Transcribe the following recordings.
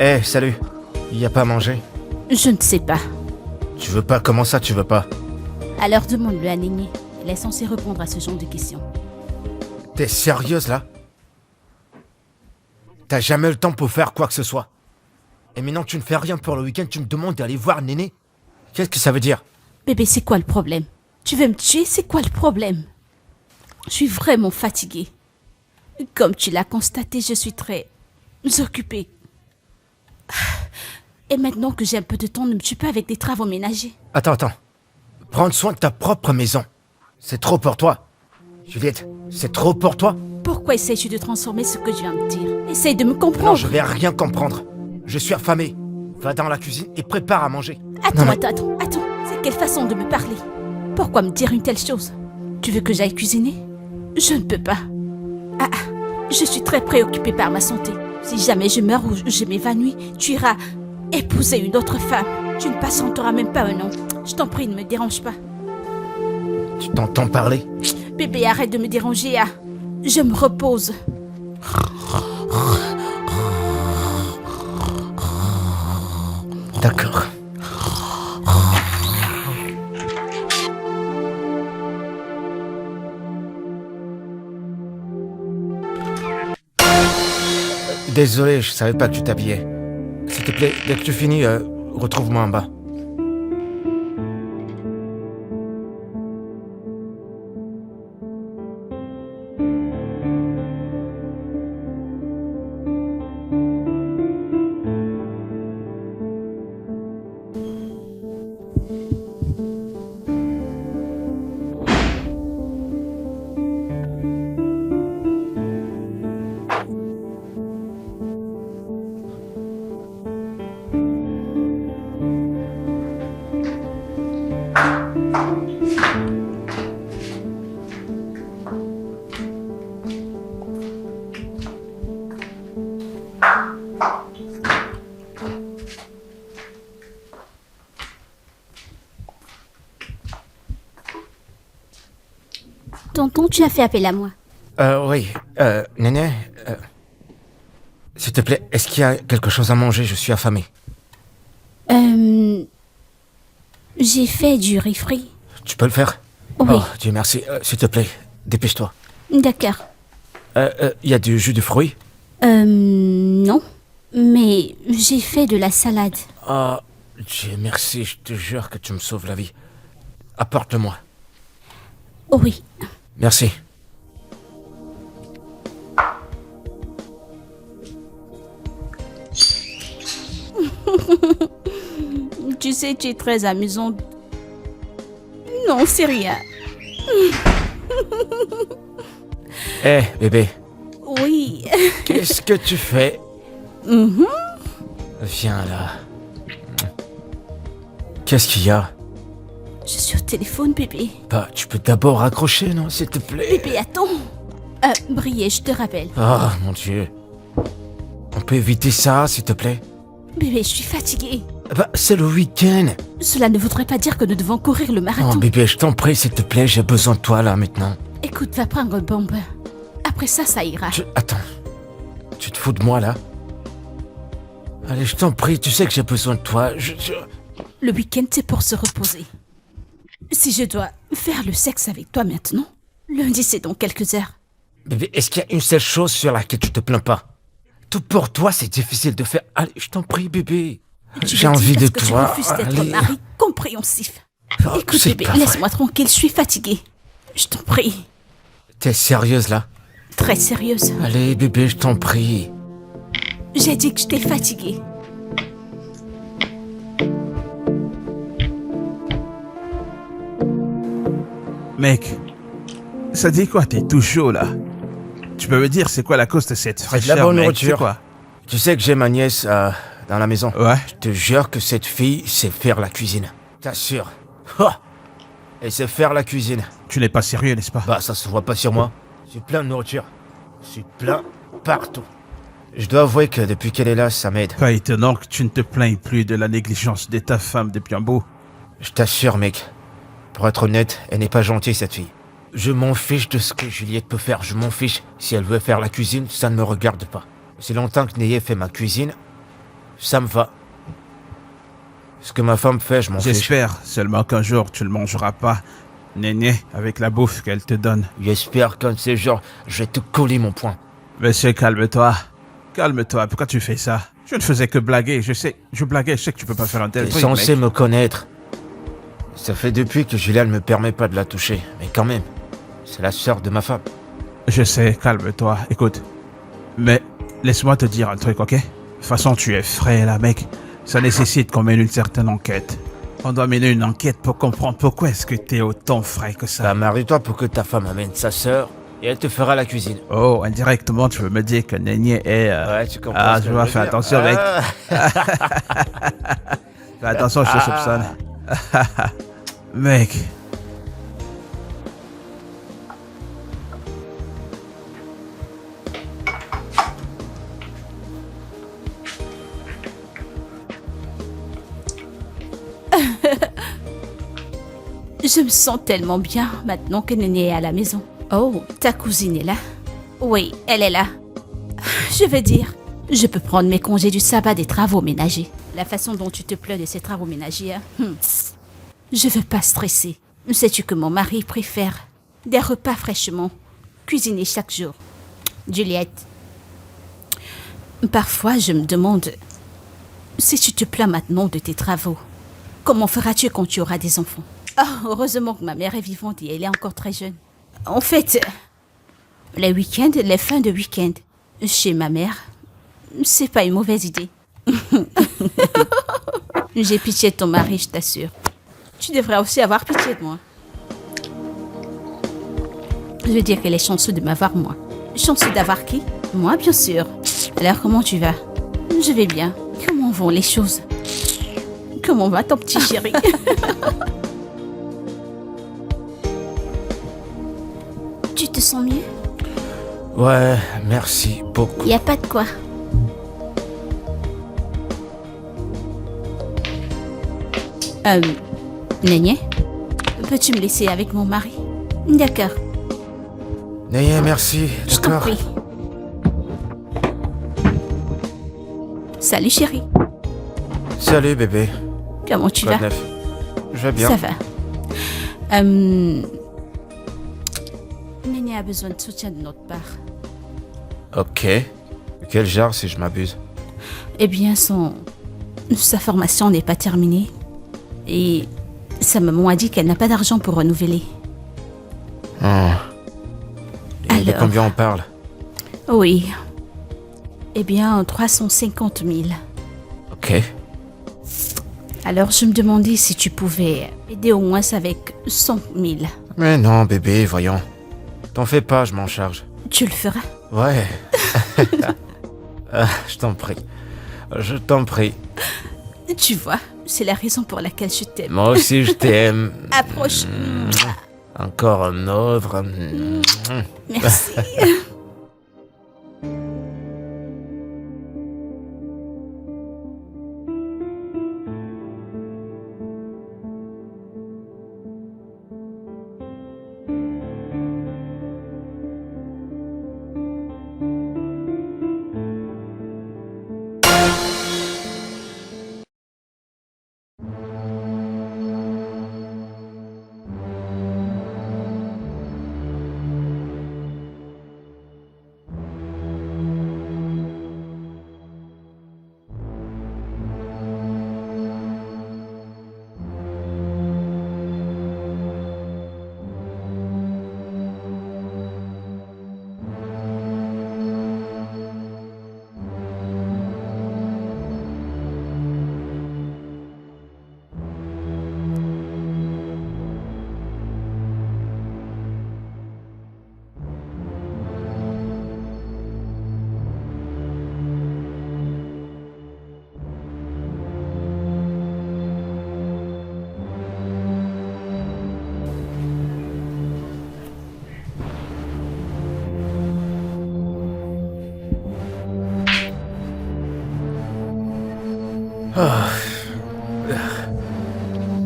Eh, salut. Y a pas à manger? Je ne sais pas. Tu veux pas? Comment ça, tu veux pas? Alors demande-le à Néné. Elle est censée répondre à ce genre de questions. T'es sérieuse, là? T'as jamais le temps pour faire quoi que ce soit. Et maintenant que tu ne fais rien pour le week-end, tu me demandes d'aller voir Néné? Qu'est-ce que ça veut dire? Bébé, c'est quoi le problème? Tu veux me tuer? C'est quoi le problème? Je suis vraiment fatiguée. Comme tu l'as constaté, je suis très occupée. Et maintenant que j'ai un peu de temps, ne me tue pas avec des travaux ménagers. Attends. Prendre soin de ta propre maison. C'est trop pour toi. Juliette, c'est trop pour toi? Pourquoi essayes-tu de transformer ce que je viens de dire? Essaye de me comprendre. Non, je vais rien comprendre. Je suis affamé. Va dans la cuisine et prépare à manger. Attends. C'est quelle façon de me parler? Pourquoi me dire une telle chose? Tu veux que j'aille cuisiner? Je ne peux pas. Je suis très préoccupée par ma santé. Si jamais je meurs ou je m'évanouis, tu iras épouser une autre femme. Tu ne patienteras même pas un an. Je t'en prie, ne me dérange pas. Tu t'entends parler? Bébé, arrête de me déranger, Je me repose. D'accord. Désolé, je savais pas que tu t'habillais. S'il te plaît, dès que tu finis, retrouve-moi en bas. Tonton, tu as fait appel à moi. Oui, Néné, s'il te plaît, est-ce qu'il y a quelque chose à manger? Je suis affamé. J'ai fait du riz frit. Tu peux le faire? Oui. Oh, Dieu merci. S'il te plaît, dépêche-toi. D'accord. Y a du jus de fruits? Non. Mais j'ai fait de la salade. Oh, Dieu merci, je te jure que tu me sauves la vie. Apporte-le-moi. Oui. Merci. Tu sais, tu es très amusante. Non, c'est rien. Hé, bébé. Oui. Qu'est-ce que tu fais? Viens là. Qu'est-ce qu'il y a? Je suis au téléphone, bébé. Bah, tu peux d'abord raccrocher, non, s'il te plaît? Bébé, attends. Brier, je te rappelle. Oh, mon Dieu. On peut éviter ça, s'il te plaît? Bébé, je suis fatiguée. Bah, c'est le week-end. Cela ne voudrait pas dire que nous devons courir le marathon. Oh, bébé, je t'en prie, s'il te plaît, j'ai besoin de toi, là, maintenant. Écoute, va prendre un bon bain. Après ça, ça ira. Attends. Tu te fous de moi, là? Allez, je t'en prie, tu sais que j'ai besoin de toi. Le week-end, c'est pour se reposer. Si je dois faire le sexe avec toi maintenant, lundi, c'est dans quelques heures. Bébé, est-ce qu'il y a une seule chose sur laquelle tu te plains pas? Tout pour toi, c'est difficile de faire. Allez, je t'en prie, bébé. J'ai envie de toi. Tu refuses d'être un mari compréhensif. Oh, écoute, bébé, laisse-moi tranquille, je suis fatiguée. Je t'en prie. T'es sérieuse, là? Très sérieuse. Allez, bébé, je t'en prie. J'ai dit que j'étais fatiguée. Mec, ça dit quoi? T'es tout chaud, là. Tu peux me dire c'est quoi la cause de cette fraîcheur, la bonne mec? nourriture. C'est quoi? Tu sais que j'ai ma nièce dans la maison. Ouais. Je te jure que cette fille sait faire la cuisine. T'assure. Oh, elle sait faire la cuisine. Tu n'es pas sérieux, n'est-ce pas? Bah, ça se voit pas sur moi. Je suis plein de nourriture. Je suis plein partout. Je dois avouer que depuis qu'elle est là, ça m'aide. Pas étonnant que tu ne te plaignes plus de la négligence de ta femme depuis un bout. Je t'assure, mec. Pour être honnête, elle n'est pas gentille, cette fille. Je m'en fiche de ce que Juliette peut faire, je m'en fiche. Si elle veut faire la cuisine, ça ne me regarde pas. C'est longtemps que Néé fait ma cuisine. Ça me va. Ce que ma femme fait, je m'en fiche. J'espère seulement qu'un jour tu ne mangeras pas, Néné, avec la bouffe qu'elle te donne. J'espère qu'un de ces jours, je vais te coller mon poing. Monsieur, calme-toi. Calme-toi, pourquoi tu fais ça? Je ne faisais que blaguer, je blaguais, je sais que tu peux pas faire un tel T'es truc, censé mec. me connaître. Ça fait depuis que Julia ne me permet pas de la toucher. Mais quand même, c'est la sœur de ma femme. Je sais, calme-toi, écoute. Mais laisse-moi te dire un truc, ok? De toute façon, tu es frais là, mec. Ça nécessite qu'on mène une certaine enquête. On doit mener une enquête pour comprendre pourquoi est-ce que t'es autant frais que ça. Bah, marie-toi pour que ta femme amène sa sœur et elle te fera la cuisine. Oh, indirectement, tu veux me dire que Néné est... Ouais, tu comprends. Ah, ce que je vois, veux fais dire. attention, mec. Ah. Fais attention, je te soupçonne. Mec. Je me sens tellement bien maintenant que Néné est à la maison. Oh, ta cousine est là? Oui, elle est là. Je veux dire, je peux prendre mes congés du sabbat des travaux ménagers. La façon dont tu te plains de ces travaux ménagers, je veux pas stresser. Sais-tu que mon mari préfère des repas fraîchement cuisinés chaque jour? Juliette, parfois je me demande, si tu te plains maintenant de tes travaux, comment feras-tu quand tu auras des enfants? Oh, heureusement que ma mère est vivante et elle est encore très jeune. En fait, les week-ends, les fins de week-end, chez ma mère, c'est pas une mauvaise idée. J'ai pitié de ton mari, je t'assure. Tu devrais aussi avoir pitié de moi. Je veux dire qu'elle est chanceuse de m'avoir moi. Chanceux d'avoir qui? Moi, bien sûr. Alors, comment tu vas? Je vais bien. Comment vont les choses? Comment va ton petit chéri? Tu te sens mieux? Ouais, merci beaucoup. Y a pas de quoi. Néné, peux-tu me laisser avec mon mari? D'accord, Néné, merci. je t'en D'accord. prie. Salut chérie, Salut bébé. comment tu Quoi vas? de neuf? Je vais bien. Ça va. Néné a besoin de soutien de notre part. Ok. Quel genre si je m'abuse? Eh bien, sa formation n'est pas terminée. Et sa maman a dit qu'elle n'a pas d'argent pour renouveler. Oh. Et de Alors? combien on parle? Oui. Eh bien, 350 000. Ok. Alors, je me demandais si tu pouvais aider au moins avec 100 000. Mais non bébé, voyons. T'en fais pas, je m'en charge. Tu le feras? Ouais. Ah, je t'en prie. Je t'en prie. Tu vois, c'est la raison pour laquelle je t'aime. Moi aussi je t'aime. Approche. Encore un autre. Merci.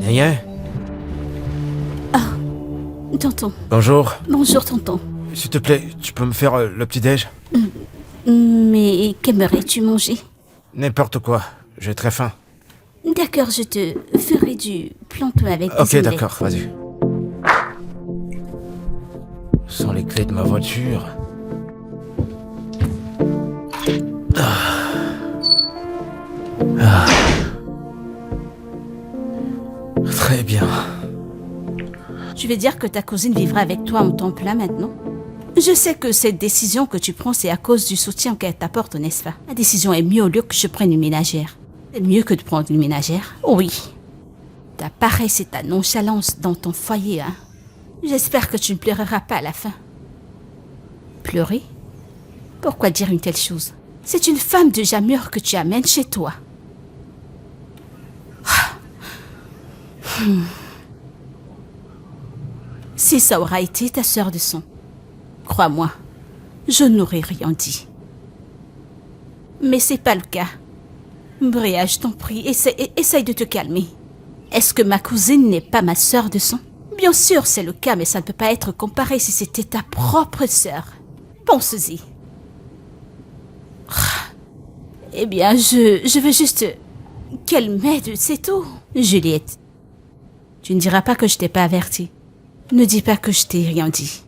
Rien. Tonton. Bonjour. Bonjour, tonton. S'il te plaît, tu peux me faire le petit-déj? Mais qu'aimerais-tu manger? N'importe quoi. J'ai très faim. D'accord, je te ferai du plantain avec des Ok, omelets. d'accord, vas-y. Sans les clés de ma voiture. Très bien. Tu veux dire que ta cousine vivra avec toi en temps plein maintenant? Je sais que cette décision que tu prends, c'est à cause du soutien qu'elle t'apporte, n'est-ce pas? La décision est mieux au lieu que je prenne une ménagère. C'est mieux que de prendre une ménagère. Oui. Ta paresse et ta nonchalance dans ton foyer, hein. J'espère que tu ne pleureras pas à la fin. Pleurer? Pourquoi dire une telle chose? C'est une femme déjà mûre que tu amènes chez toi. Si ça aura été ta sœur de sang, crois-moi, je n'aurais rien dit. Mais c'est pas le cas. Bréa, je t'en prie, essaye de te calmer. Est-ce que ma cousine n'est pas ma sœur de sang? Bien sûr, c'est le cas, mais ça ne peut pas être comparé si c'était ta propre sœur. Pense-y. Eh bien, je veux juste qu'elle m'aide, c'est tout. Juliette, tu ne diras pas que je t'ai pas averti. Ne dis pas que je t'ai rien dit.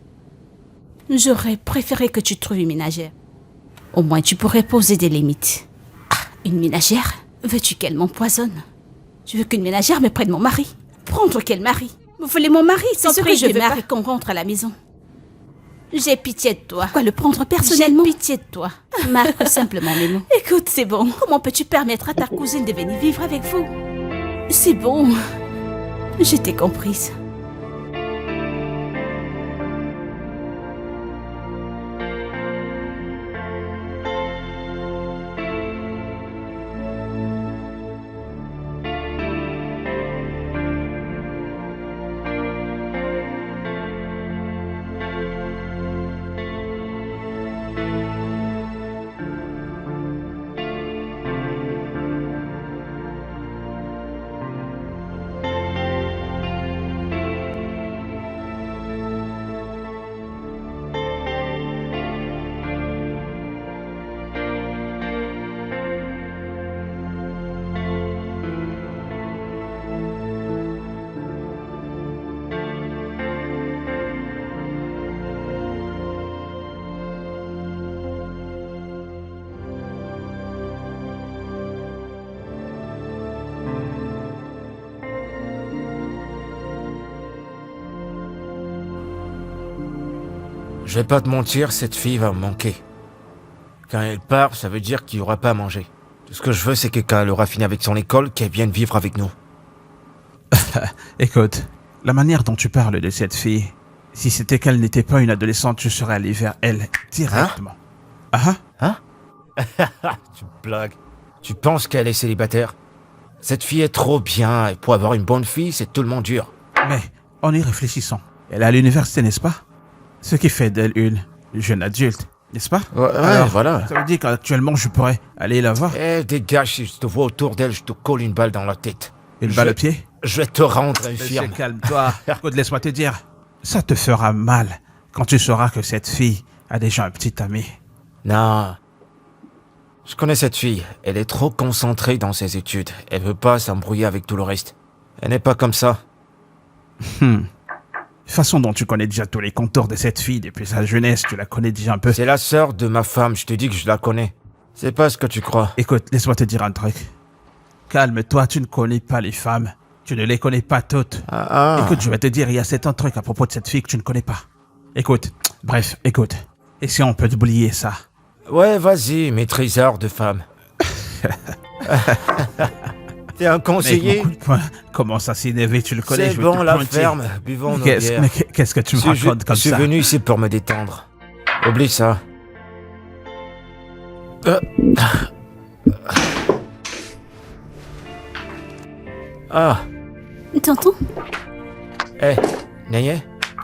J'aurais préféré que tu trouves une ménagère. Au moins, tu pourrais poser des limites. Ah, une ménagère? Veux-tu qu'elle m'empoisonne? Tu veux qu'une ménagère me prenne mon mari? Prendre quel mari? Vous voulez mon mari? C'est ce que je veux pas qu'on rentre à la maison. J'ai pitié de toi. Quoi, le prendre personnellement? J'ai pitié de toi. Marque simplement mes mots. Écoute, c'est bon. Comment peux-tu permettre à ta cousine de venir vivre avec vous? C'est bon. Je t'ai comprise. Je vais pas te mentir, cette fille va me manquer. Quand elle part, ça veut dire qu'il y aura pas à manger. Tout ce que je veux, c'est que quand elle aura fini avec son école, qu'elle vienne vivre avec nous. Écoute, la manière dont tu parles de cette fille, si c'était qu'elle n'était pas une adolescente, tu serais allé vers elle directement. Hein? Tu me blagues. Tu penses qu'elle est célibataire? Cette fille est trop bien, et pour avoir une bonne fille, c'est tout le monde dur. Mais, en y réfléchissant, elle est à l'université, n'est-ce pas? Ce qui fait d'elle une jeune adulte, n'est-ce pas? Ouais, alors, voilà. Ça veut dire qu'actuellement, je pourrais aller la voir. Eh, dégage, si je te vois autour d'elle, je te colle une balle dans la tête. Une balle au pied? Je vais te rendre infirme. Monsieur, calme-toi. Écoute, laisse-moi te dire, ça te fera mal quand tu sauras que cette fille a déjà un petit ami. Non. Je connais cette fille. Elle est trop concentrée dans ses études. Elle veut pas s'embrouiller avec tout le reste. Elle n'est pas comme ça. Façon dont tu connais déjà tous les contours de cette fille depuis sa jeunesse, tu la connais déjà un peu. C'est la sœur de ma femme, je te dis que je la connais. C'est pas ce que tu crois. Écoute, laisse-moi te dire un truc. Calme-toi, tu ne connais pas les femmes. Tu ne les connais pas toutes. Écoute, je vais te dire, il y a un truc à propos de cette fille que tu ne connais pas. Écoute, écoute. Et si on peut oublier ça? Ouais, vas-y, maîtriseur de femmes. T'es un conseiller? Comment ça s'énerver, tu le connais? C'est bon, la ferme, buvons nos bières. Mais qu'est-ce que tu me racontes comme ça? Je suis venu ici pour me détendre. Oublie ça. Ah. Tonton? Eh, Nayé?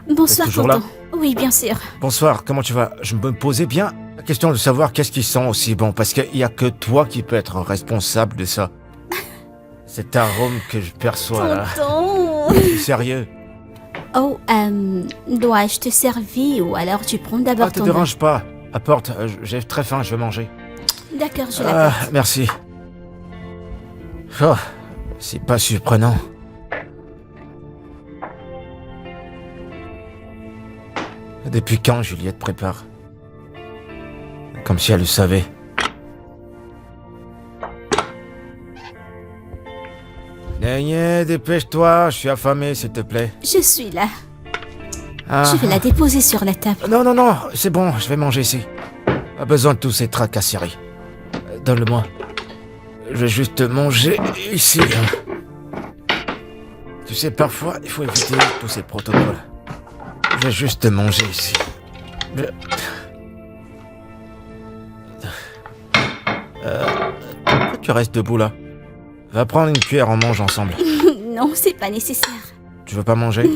Bonsoir, toujours tonton. là? Oui, bien sûr. Bonsoir, comment tu vas? Je me posais bien la question de savoir qu'est-ce qui sent aussi bon, parce qu'il n'y a que toi qui peux être responsable de ça. Cet arôme que je perçois là. Tonton! Je suis sérieux. Oh, dois-je te servir ou alors tu prends d'abord Te ton dérange pas. Apporte, j'ai très faim, je vais manger. bain? D'accord, je l'apporte. Merci. Oh, c'est pas surprenant. Depuis quand Juliette prépare? Comme si elle le savait. Néné, dépêche-toi, je suis affamé, s'il te plaît. Je suis là. Ah. Je vais la déposer sur la table. Non, non, non, c'est bon, je vais manger ici. Pas besoin de tous ces tracasseries. Donne-le-moi. Je vais juste manger ici. Tu sais, parfois, il faut éviter tous ces protocoles. Je vais juste manger ici. Pourquoi tu restes debout là? Va prendre une cuillère, on mange ensemble. Non, c'est pas nécessaire. Tu veux pas manger?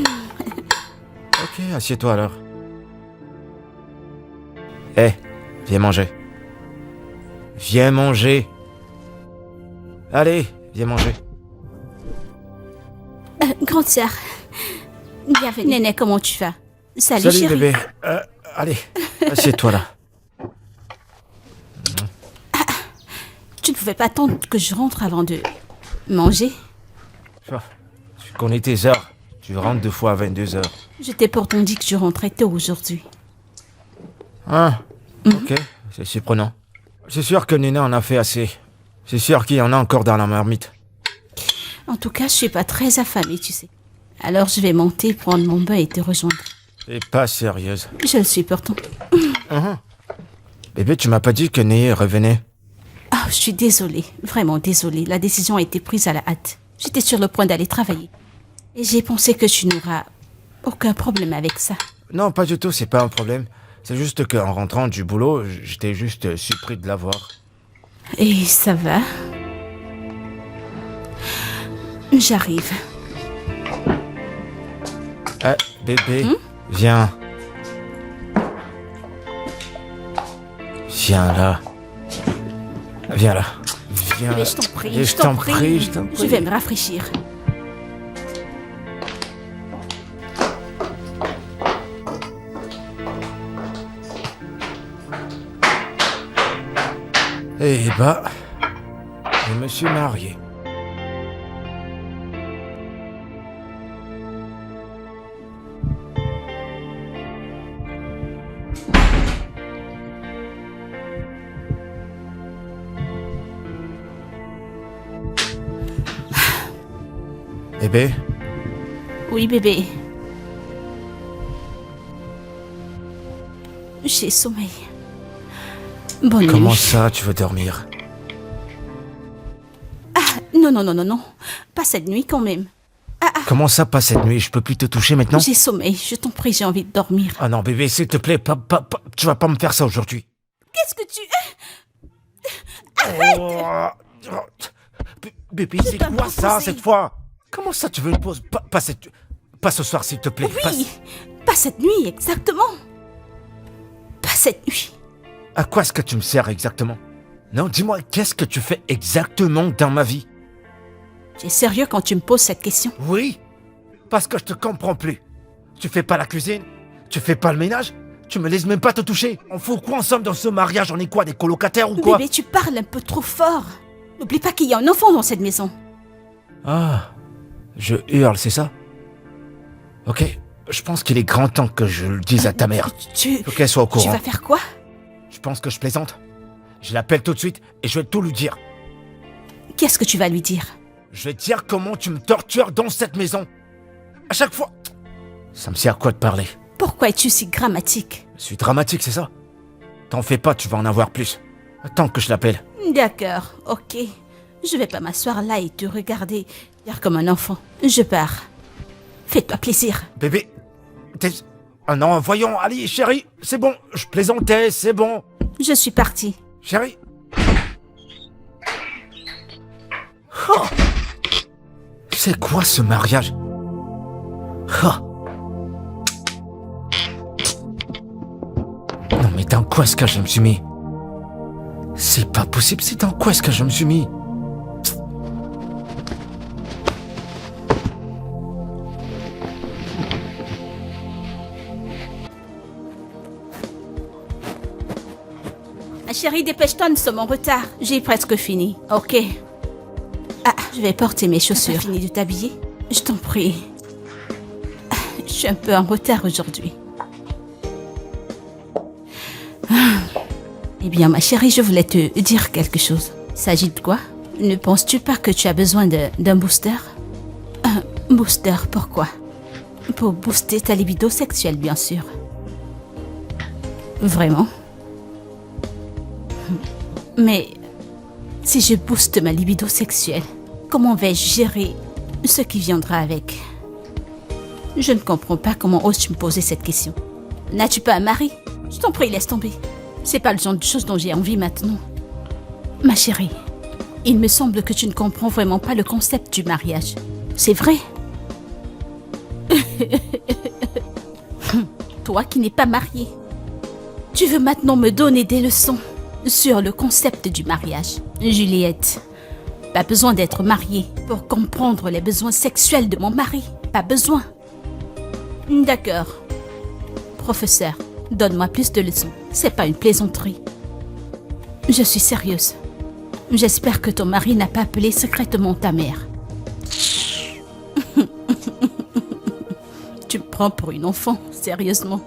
Ok, assieds-toi alors. Hé, viens manger. Viens manger. Allez, viens manger. Grande sœur, bienvenue. Néné, comment tu vas? Salut, Salut chérie. bébé. Allez, assieds-toi là. Tu ne pouvais pas attendre que je rentre avant de manger? Tu connais tes heures. Tu rentres 2 fois à 22h. Je t'ai pourtant dit que je rentrais tôt aujourd'hui. Ah, ok, c'est surprenant. C'est sûr que Nina en a fait assez. C'est sûr qu'il y en a encore dans la marmite. En tout cas, je suis pas très affamée, tu sais. Alors je vais monter, prendre mon bain et te rejoindre. T'es pas sérieuse. Je le suis pourtant. Bébé, tu m'as pas dit que Néé revenait. Ah, je suis désolée, vraiment désolée. La décision a été prise à la hâte. J'étais sur le point d'aller travailler. Et j'ai pensé que tu n'auras aucun problème avec ça. Non, pas du tout, c'est pas un problème. C'est juste qu'en rentrant du boulot, j'étais juste surpris de la voir. Et ça va? J'arrive. Ah, bébé, viens. Viens là. Viens là. Viens. Mais je t'en prie, Et je t'en prie, je t'en Je prie. vais me rafraîchir. Eh bah, je me suis marié. Bébé, Oui, bébé. J'ai sommeil. Bonne comment nuit. ça tu veux dormir? Non, non, non, non, non. Pas cette nuit quand même. Comment ça pas cette nuit? Je peux plus te toucher maintenant? J'ai sommeil. Je t'en prie, j'ai envie de dormir. Ah non bébé, s'il te plaît, tu vas pas me faire ça aujourd'hui. Qu'est-ce que tu... Oh, bébé, c'est t'ai quoi ça proposé. cette fois? Comment ça tu veux une pause? Pas ce soir s'il te plaît. Oui, pas cette nuit, exactement. Pas cette nuit. À quoi est-ce que tu me sers exactement? Non, dis-moi, qu'est-ce que tu fais exactement dans ma vie? Tu es sérieux quand tu me poses cette question? Oui, parce que je te comprends plus. Tu fais pas la cuisine, tu fais pas le ménage, tu me laisses même pas te toucher. On fout quoi ensemble dans ce mariage? On est quoi, des colocataires ou quoi? Bébé, tu parles un peu trop fort. N'oublie pas qu'il y a un enfant dans cette maison. Ah, je hurle, c'est ça? Ok, je pense qu'il est grand temps que je le dise à ta mère. Tu Faut qu'elle soit au tu courant. vas faire quoi? Je pense que je plaisante. Je l'appelle tout de suite et je vais tout lui dire. Qu'est-ce que tu vas lui dire? Je vais te dire comment tu me tortures dans cette maison. À chaque fois. Ça me sert à quoi de parler? Pourquoi es-tu si grammatique? Je suis dramatique, c'est ça? T'en fais pas, tu vas en avoir plus. Attends que je l'appelle. D'accord, ok. Je vais pas m'asseoir là et te regarder faire comme un enfant. Je pars. Fais-toi plaisir. Bébé, ah non, voyons, allez, chérie, c'est bon, je plaisantais, c'est bon. Je suis partie. Chérie. Oh. C'est quoi ce mariage? Oh. Non mais dans quoi est-ce que je me suis mis? C'est pas possible, c'est dans quoi est-ce que je me suis mis? Ma chérie, dépêche-toi, nous sommes en retard. J'ai presque fini. Ok. Ah, Je vais porter mes chaussures. T'as fini de t'habiller? Je t'en prie. Je suis un peu en retard aujourd'hui. Eh bien, ma chérie, je voulais te dire quelque chose. Il s'agit de quoi? Ne penses-tu pas que tu as besoin d'un booster? Un booster, pourquoi? Pour booster ta libido sexuelle, bien sûr. Vraiment? Mais si je booste ma libido sexuelle, comment vais-je gérer ce qui viendra avec? Je ne comprends pas comment oses-tu me poser cette question. N'as-tu pas un mari? Je t'en prie, laisse tomber. C'est pas le genre de choses dont j'ai envie maintenant. Ma chérie, il me semble que tu ne comprends vraiment pas le concept du mariage. C'est vrai? Toi qui n'es pas mariée, tu veux maintenant me donner des leçons sur le concept du mariage. Juliette, pas besoin d'être mariée pour comprendre les besoins sexuels de mon mari. Pas besoin. D'accord. Professeur, donne-moi plus de leçons. C'est pas une plaisanterie. Je suis sérieuse. J'espère que ton mari n'a pas appelé secrètement ta mère. Tu me prends pour une enfant, sérieusement.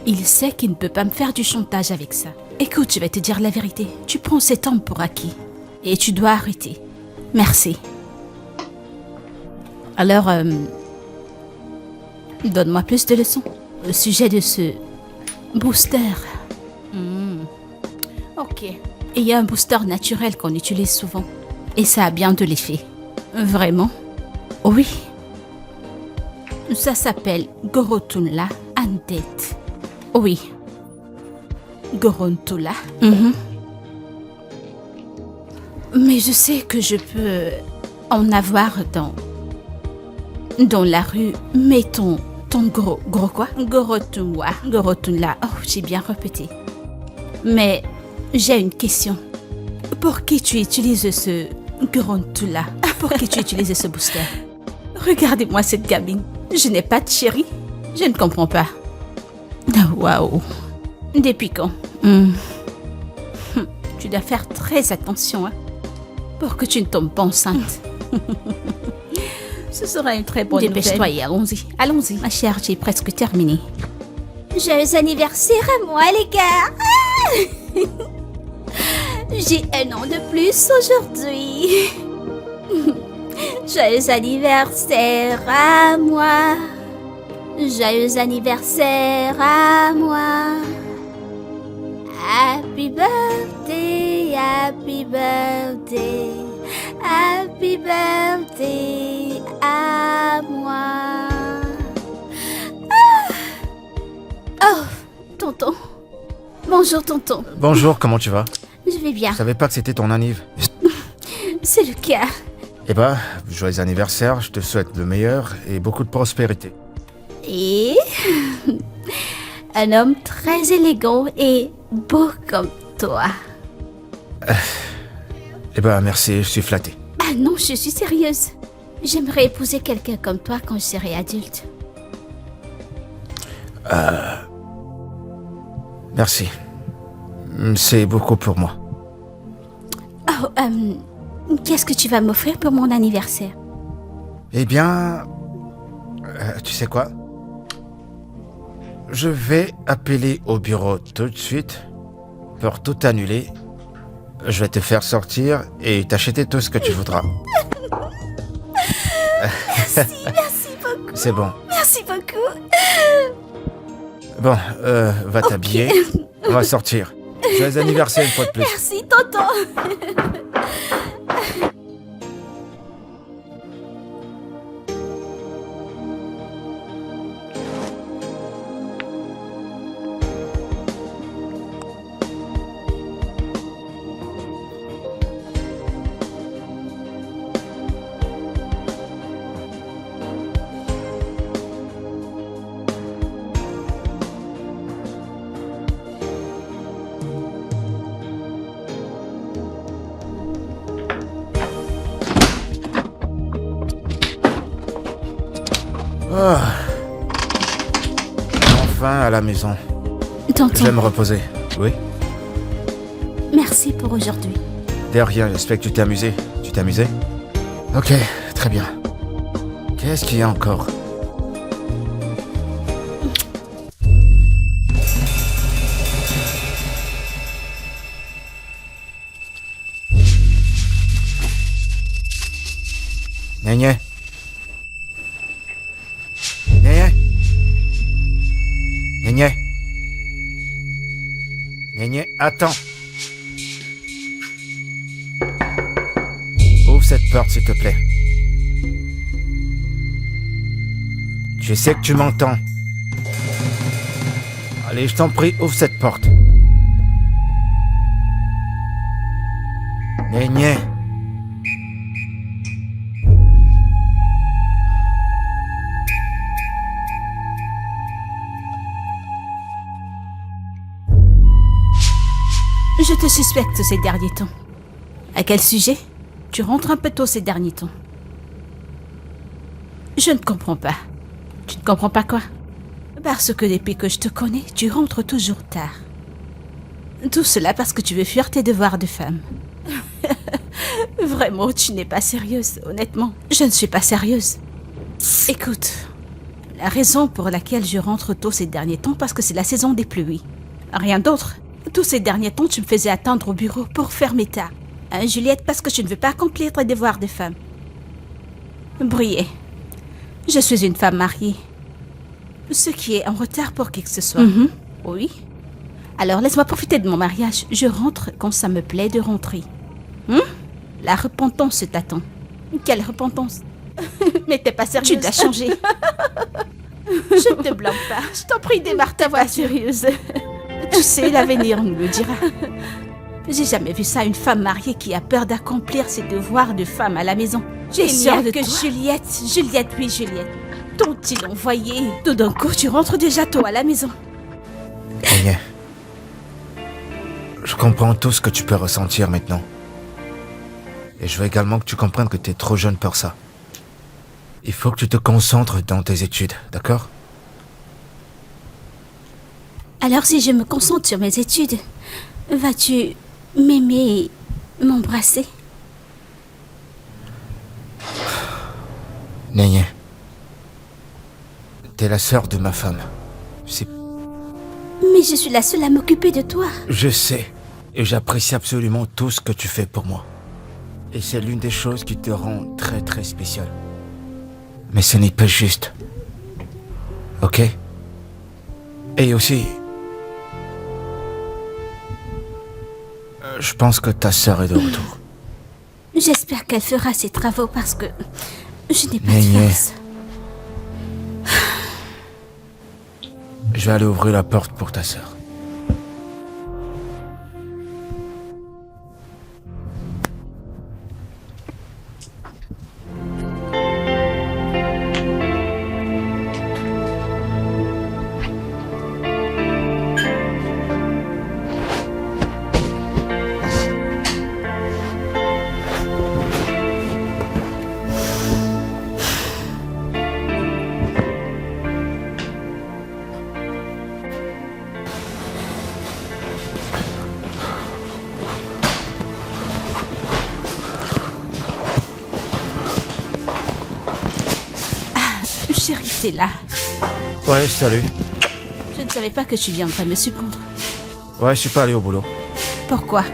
Il sait qu'il ne peut pas me faire du chantage avec ça. Écoute, je vais te dire la vérité. Tu prends cet homme pour acquis. Et tu dois arrêter. Merci. Alors, donne-moi plus de leçons au sujet de ce booster. Ok. Il y a un booster naturel qu'on utilise souvent. Et ça a bien de l'effet. Vraiment? Oui. Ça s'appelle Gorotunla Andet. Oui. Gorontula. Mais je sais que je peux en avoir dans la rue. Mais ton gros quoi? Gorotunla. Oh, j'ai bien répété. Mais j'ai une question. Pour qui tu utilises ce Gorontula? Pour qui tu utilises ce booster? Regardez-moi cette gamine. Je n'ai pas de chéri. Je ne comprends pas. Waouh. Depuis quand? Tu dois faire très attention, hein, pour que tu ne tombes pas enceinte. Ce sera une très bonne nouvelle. Dépêche-toi et allons-y. Allons-y. Ma chère, j'ai presque terminé. Joyeux anniversaire à moi, les gars. J'ai un an de plus aujourd'hui. Joyeux anniversaire à moi. Joyeux anniversaire à moi. Happy birthday, happy birthday, happy birthday à moi. Oh, tonton. Bonjour, tonton. Bonjour, comment tu vas? Je vais bien. Je savais pas que c'était ton anniv. C'est le cas. Eh ben, joyeux anniversaire, je te souhaite le meilleur et beaucoup de prospérité. Et un homme très élégant et beau comme toi. Eh ben, merci, je suis flatté. Ah non, je suis sérieuse. J'aimerais épouser quelqu'un comme toi quand je serai adulte. Merci. C'est beaucoup pour moi. Oh, qu'est-ce que tu vas m'offrir pour mon anniversaire? Eh bien, tu sais quoi? Je vais appeler au bureau tout de suite pour tout annuler. Je vais te faire sortir et t'acheter tout ce que tu voudras. Merci beaucoup. C'est bon. Merci beaucoup. Bon, va t'habiller. On va sortir. Joyeux anniversaire une fois de plus. Merci, tonton. Oh. Enfin à la maison. Je Tonton, vais me reposer. Oui? merci pour aujourd'hui. De rien, j'espère que tu t'es amusé. Tu t'es amusé? Ok, très bien. Qu'est-ce qu'il y a encore? Néné. Néné. Néné. Néné, attends. Ouvre cette porte, s'il te plaît. Je sais que tu m'entends. Allez, je t'en prie, ouvre cette porte. Néné. Je te suspecte ces derniers temps. À quel sujet? Tu rentres un peu tôt ces derniers temps. Je ne comprends pas. Tu ne comprends pas quoi? Parce que depuis que je te connais, tu rentres toujours tard. Tout cela parce que tu veux fuir tes devoirs de femme. Vraiment, tu n'es pas sérieuse, honnêtement. Je ne suis pas sérieuse. Écoute, la raison pour laquelle je rentre tôt ces derniers temps, parce que c'est la saison des pluies. Rien d'autre. Tous ces derniers temps, tu me faisais attendre au bureau pour fermer tard. Hein, Juliette, parce que tu ne veux pas accomplir tes devoirs de femme. Briller. Je suis une femme mariée. Ce qui est en retard pour qui que ce soit. Oui. Alors laisse-moi profiter de mon mariage. Je rentre quand ça me plaît de rentrer. La repentance t'attend. Quelle repentance? Mais t'es pas sérieuse. Tu dois changer. Je ne te blâme pas. Je t'en prie, démarre ta voix sérieuse. Tu sais, l'avenir nous le dira. J'ai jamais vu ça, une femme mariée qui a peur d'accomplir ses devoirs de femme à la maison. J'ai peur de que toi. Juliette. T'ont-ils envoyé? Tout d'un coup, tu rentres déjà tôt à la maison. Néné. Je comprends tout ce que tu peux ressentir maintenant. Et je veux également que tu comprennes que tu es trop jeune pour ça. Il faut que tu te concentres dans tes études, d'accord? Alors si je me concentre sur mes études, vas-tu m'aimer et m'embrasser? Néné. T'es la sœur de ma femme. C'est... Mais je suis la seule à m'occuper de toi. Je sais. Et j'apprécie absolument tout ce que tu fais pour moi. Et c'est l'une des choses qui te rend très très spéciale. Mais ce n'est pas juste. Ok? Et aussi... je pense que ta sœur est de retour. J'espère qu'elle fera ses travaux parce que je n'ai pas de Néné. force. Je vais aller ouvrir la porte pour ta sœur. Chérie, t'es là. Ouais, salut. Je ne savais pas que tu viendrais me surprendre. Ouais, je suis pas allé au boulot. Pourquoi?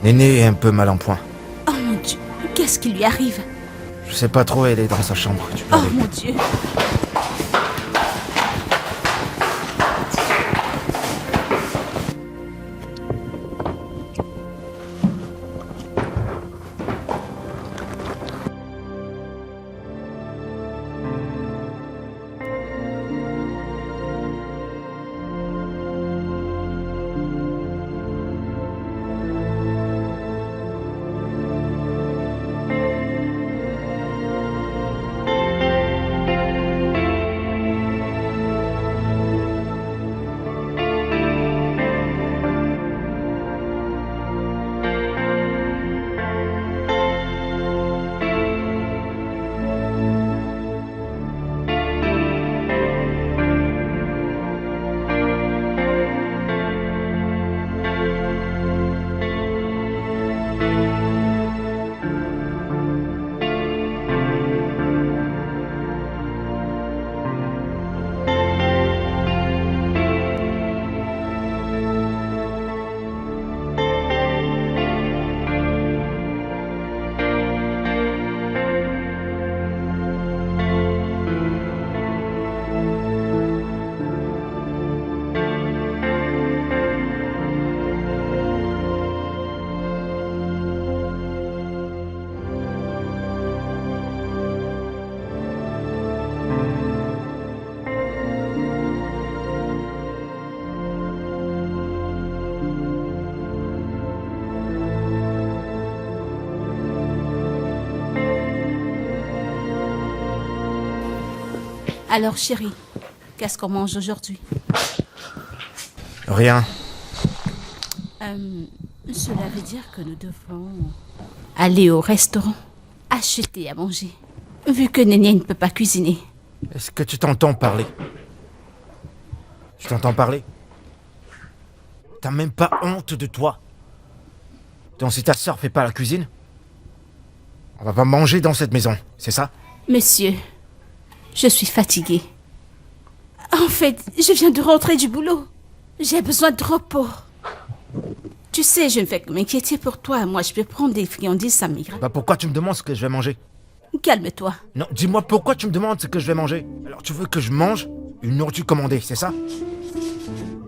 Néné est un peu mal en point. Oh mon Dieu, qu'est-ce qui lui arrive? Je sais pas trop, elle est dans sa chambre. Tu peux Oh aller. mon Dieu. Alors chérie, qu'est-ce qu'on mange aujourd'hui? Rien. Cela veut dire que nous devons aller au restaurant, acheter à manger, vu que Néné ne peut pas cuisiner. Est-ce que tu t'entends parler? Tu t'entends parler? T'as même pas honte de toi? Donc si ta sœur fait pas la cuisine, on va pas manger dans cette maison, c'est ça? Monsieur, je suis fatiguée. En fait, je viens de rentrer du boulot. J'ai besoin de repos. Tu sais, je ne fais que m'inquiéter pour toi. Moi, je peux prendre des friandises, ça m'ira. Bah pourquoi tu me demandes ce que je vais manger? Calme-toi. Non, dis-moi pourquoi tu me demandes ce que je vais manger? Alors tu veux que je mange une nourriture commandée, c'est ça?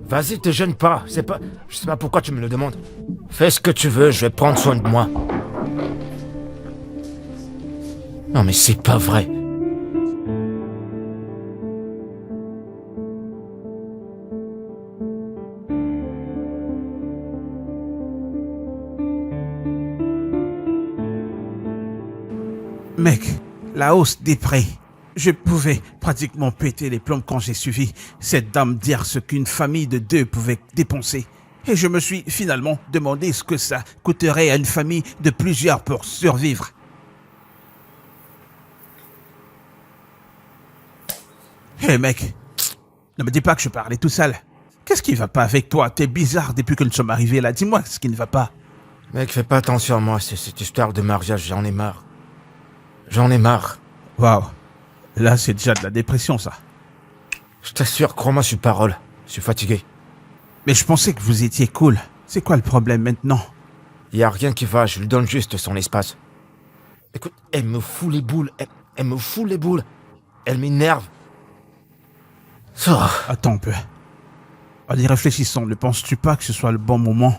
Vas-y, te gêne pas, c'est pas... Je sais pas pourquoi tu me le demandes. Fais ce que tu veux, je vais prendre soin de moi. Non mais c'est pas vrai. Mec, la hausse des prix. Je pouvais pratiquement péter les plombs quand j'ai suivi cette dame dire ce qu'une famille de 2 pouvait dépenser. Et je me suis finalement demandé ce que ça coûterait à une famille de plusieurs pour survivre. Hé mec, ne me dis pas que je parlais tout seul. Qu'est-ce qui va pas avec toi? T'es bizarre depuis que nous sommes arrivés là. Dis-moi ce qui ne va pas. Mec, fais pas attention à moi, c'est cette histoire de mariage, j'en ai marre. J'en ai marre. Waouh, là c'est déjà de la dépression ça. Je t'assure, crois-moi sur parole, je suis fatigué. Mais je pensais que vous étiez cool. C'est quoi le problème maintenant? Y a rien qui va, je lui donne juste son espace. Écoute, elle me fout les boules, elle me fout les boules. Elle m'énerve. Oh. Attends un peu. En y réfléchissant, ne penses-tu pas que ce soit le bon moment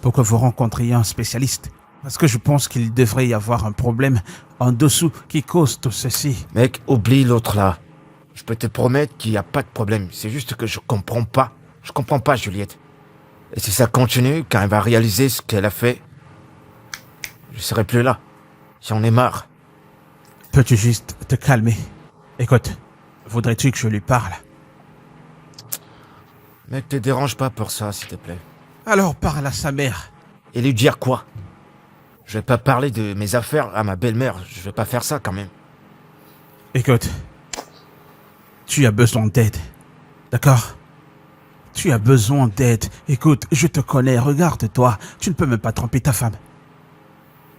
pour que vous rencontriez un spécialiste? Parce que je pense qu'il devrait y avoir un problème en dessous qui cause tout ceci. Mec, oublie l'autre là. Je peux te promettre qu'il n'y a pas de problème. C'est juste que je comprends pas. Je comprends pas, Juliette. Et si ça continue, quand elle va réaliser ce qu'elle a fait, je serai plus là. J'en ai marre. Peux-tu juste te calmer? Écoute, voudrais-tu que je lui parle? Mec, te dérange pas pour ça, s'il te plaît. Alors parle à sa mère. Et lui dire quoi? Je vais pas parler de mes affaires à ma belle-mère. Je vais pas faire ça quand même. Écoute, tu as besoin d'aide. D'accord? Tu as besoin d'aide. Écoute, je te connais, regarde-toi. Tu ne peux même pas tromper ta femme.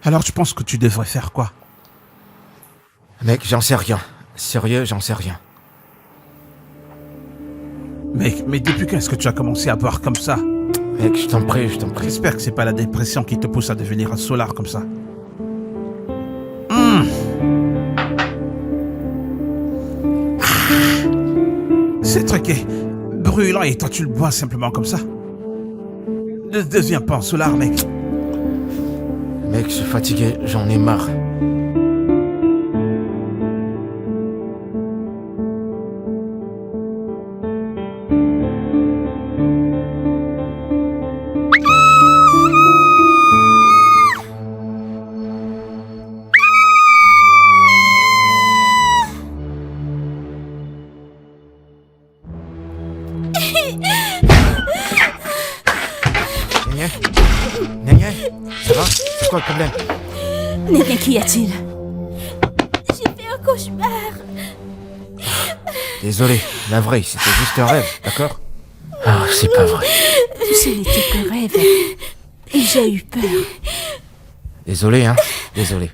Alors tu penses que tu devrais faire quoi? Mec, j'en sais rien. Sérieux, j'en sais rien. Mec, mais depuis quand est-ce que tu as commencé à boire comme ça? Mec, je t'en prie, je t'en prie. J'espère que c'est pas la dépression qui te pousse à devenir un solar comme ça. Ce truc est brûlant et toi tu le bois simplement comme ça. Ne deviens pas un solar, mec. Mec, je suis fatigué, j'en ai marre. Néné, ça va? C'est quoi le problème? Néné, qu'y a-t-il? J'ai fait un cauchemar. Désolé, navré, c'était juste un rêve, d'accord? Ah, c'est pas vrai. Ce n'était que rêve. Et j'ai eu peur. Désolé, hein? Désolé.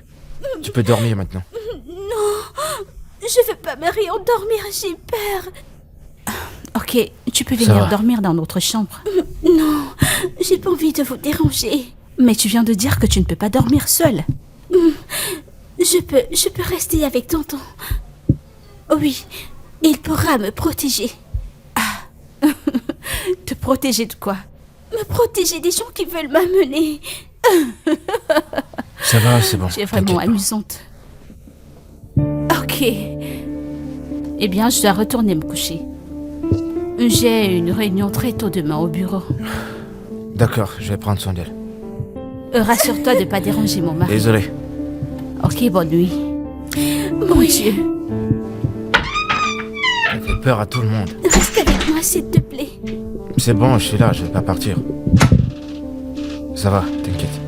Tu peux dormir maintenant. Je veux pas me réendormir, j'ai peur. Ok, tu peux Ça venir va. dormir dans notre chambre. Non, j'ai pas envie de vous déranger. Mais tu viens de dire que tu ne peux pas dormir seule. Je peux rester avec tonton. Oui, il pourra me protéger. Ah, te protéger de quoi? Me protéger des gens qui veulent m'amener. Ça va, c'est bon. Tu es vraiment t'inquiète pas. amusante. Ok. Eh bien, je dois retourner me coucher. J'ai une réunion très tôt demain au bureau. D'accord, je vais prendre soin d'elle. Rassure-toi de ne pas déranger mon mari. Désolé. Ok, bonne nuit. Mon Dieu. peur à tout le monde. Reste avec moi, s'il te plaît. C'est bon, je suis là, je vais pas partir. Ça va, t'inquiète.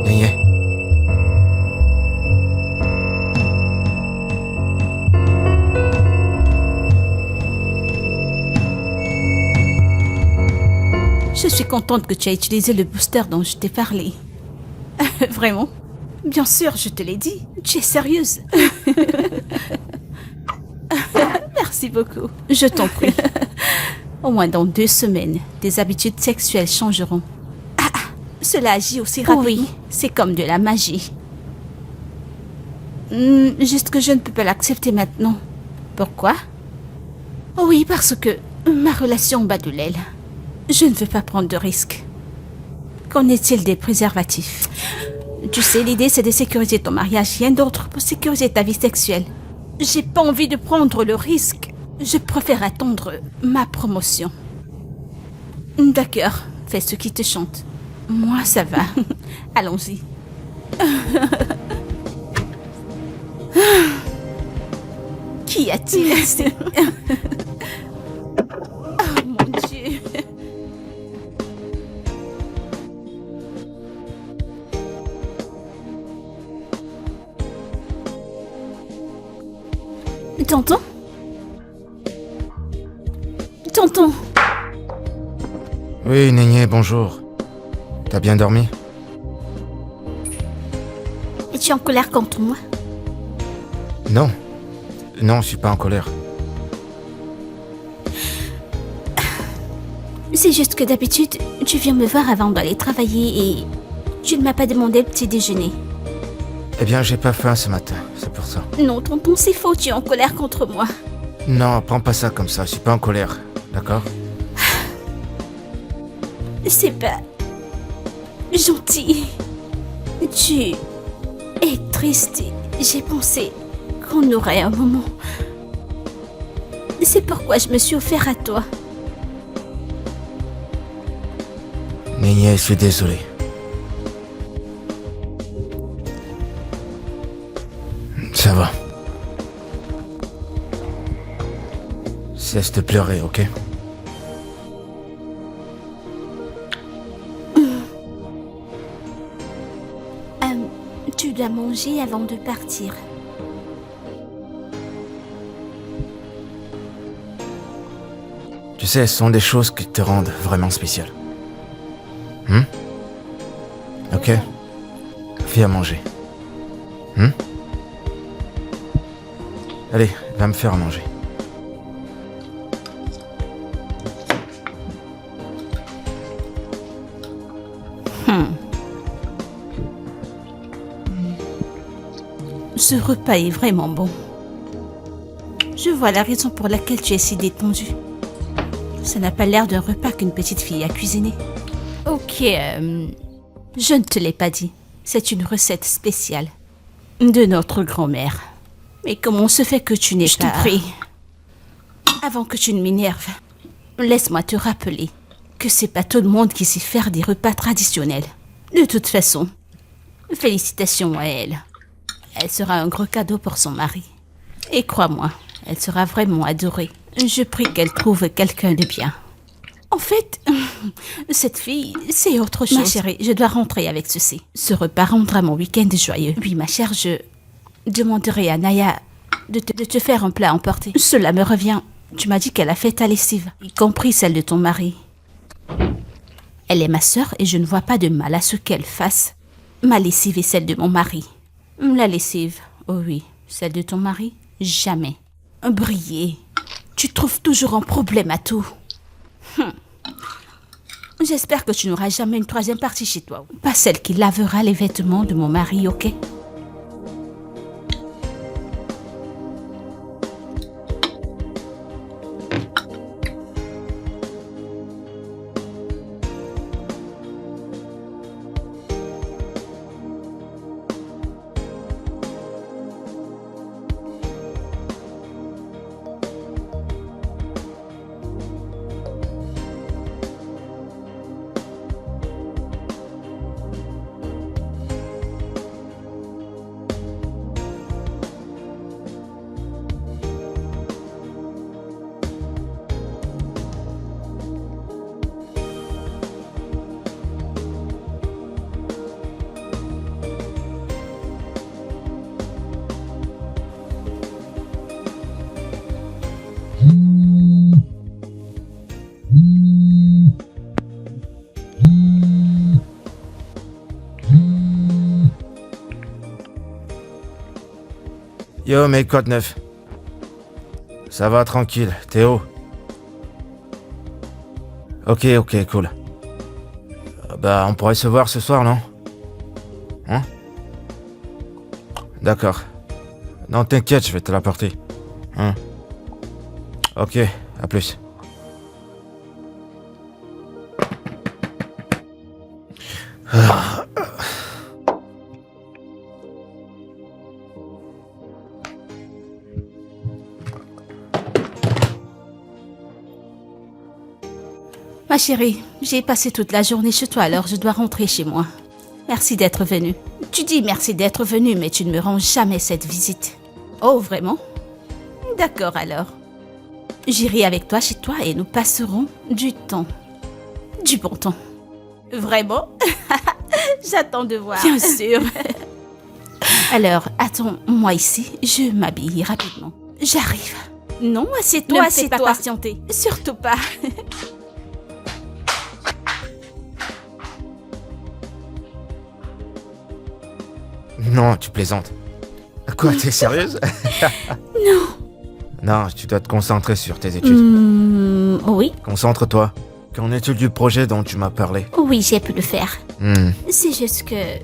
Neye. Je suis contente que tu aies utilisé le booster dont je t'ai parlé. Vraiment? Bien sûr, je te l'ai dit. Tu es sérieuse? Merci beaucoup. Je t'en prie. Au moins dans 2 semaines, tes habitudes sexuelles changeront. Ah, cela agit aussi rapidement. Oui, c'est comme de la magie. Juste que je ne peux pas l'accepter maintenant. Pourquoi? Oui, parce que ma relation bat de l'aile. Je ne veux pas prendre de risques. Qu'en est-il des préservatifs? Tu sais, l'idée c'est de sécuriser ton mariage, rien d'autre pour sécuriser ta vie sexuelle. J'ai pas envie de prendre le risque. Je préfère attendre ma promotion. D'accord, fais ce qui te chante. Moi, ça va. Allons-y. Qu'y a-t-il? Oh mon Dieu. Tonton? Tonton? Oui, Neye, bonjour. T'as bien dormi? Es-tu en colère contre moi? Non. Non, je suis pas en colère. C'est juste que d'habitude, tu viens me voir avant d'aller travailler et tu ne m'as pas demandé le petit déjeuner. Eh bien, j'ai pas faim ce matin, c'est pour ça. Non, tonton, c'est faux, tu es en colère contre moi. Non, prends pas ça comme ça, je suis pas en colère, d'accord? C'est pas gentil. Tu es triste. J'ai pensé qu'on aurait un moment. C'est pourquoi je me suis offert à toi. Neye, je suis désolé. Ça va. Cesse de pleurer, ok? Tu dois manger avant de partir. Tu sais, ce sont des choses qui te rendent vraiment spécial. Ok? Viens manger. Allez, va me faire manger. Ce repas est vraiment bon. Je vois la raison pour laquelle tu es si détendue. Ça n'a pas l'air d'un repas qu'une petite fille a cuisiné. Ok, je ne te l'ai pas dit. C'est une recette spéciale de notre grand-mère. Mais comment se fait que tu n'es pas... Je te prie. Avant que tu ne m'énerves, laisse-moi te rappeler que c'est pas tout le monde qui sait faire des repas traditionnels. De toute façon, félicitations à elle. Elle sera un gros cadeau pour son mari. Et crois-moi, elle sera vraiment adorée. Je prie qu'elle trouve quelqu'un de bien. En fait, cette fille, c'est autre chose. Ma chérie, je dois rentrer avec ceci. Ce repas rendra mon week-end joyeux. Oui, ma chère, je demanderai à Naya de te faire un plat emporté. Cela me revient. Tu m'as dit qu'elle a fait ta lessive, y compris celle de ton mari. Elle est ma sœur et je ne vois pas de mal à ce qu'elle fasse. Ma lessive est celle de mon mari. La lessive, oh oui, celle de ton mari, jamais. Briller, tu trouves toujours un problème à tout. J'espère que tu n'auras jamais une troisième partie chez toi. Pas celle qui lavera les vêtements de mon mari, ok? Yo, mec, quoi de neuf? Ça va, tranquille. Théo? Ok, cool. Bah, on pourrait se voir ce soir, non? Hein? D'accord. Non, t'inquiète, je vais te l'apporter. Hein? Ok, à plus. Ma chérie, j'ai passé toute la journée chez toi, alors je dois rentrer chez moi. Merci d'être venue. Tu dis merci d'être venue, mais tu ne me rends jamais cette visite. Oh, vraiment? D'accord alors. J'irai avec toi chez toi et nous passerons du temps. Du bon temps. Vraiment? J'attends de voir. Bien sûr. Alors, attends-moi ici, je m'habille rapidement. J'arrive. Non, assieds-toi, assieds-toi. Ne me fais pas patienter. Surtout pas. Non, tu plaisantes. Quoi, t'es sérieuse? Non. Non, tu dois te concentrer sur tes études. Oui. Concentre-toi. Qu'en est-il du projet dont tu m'as parlé? Oui, j'ai pu le faire. C'est juste que...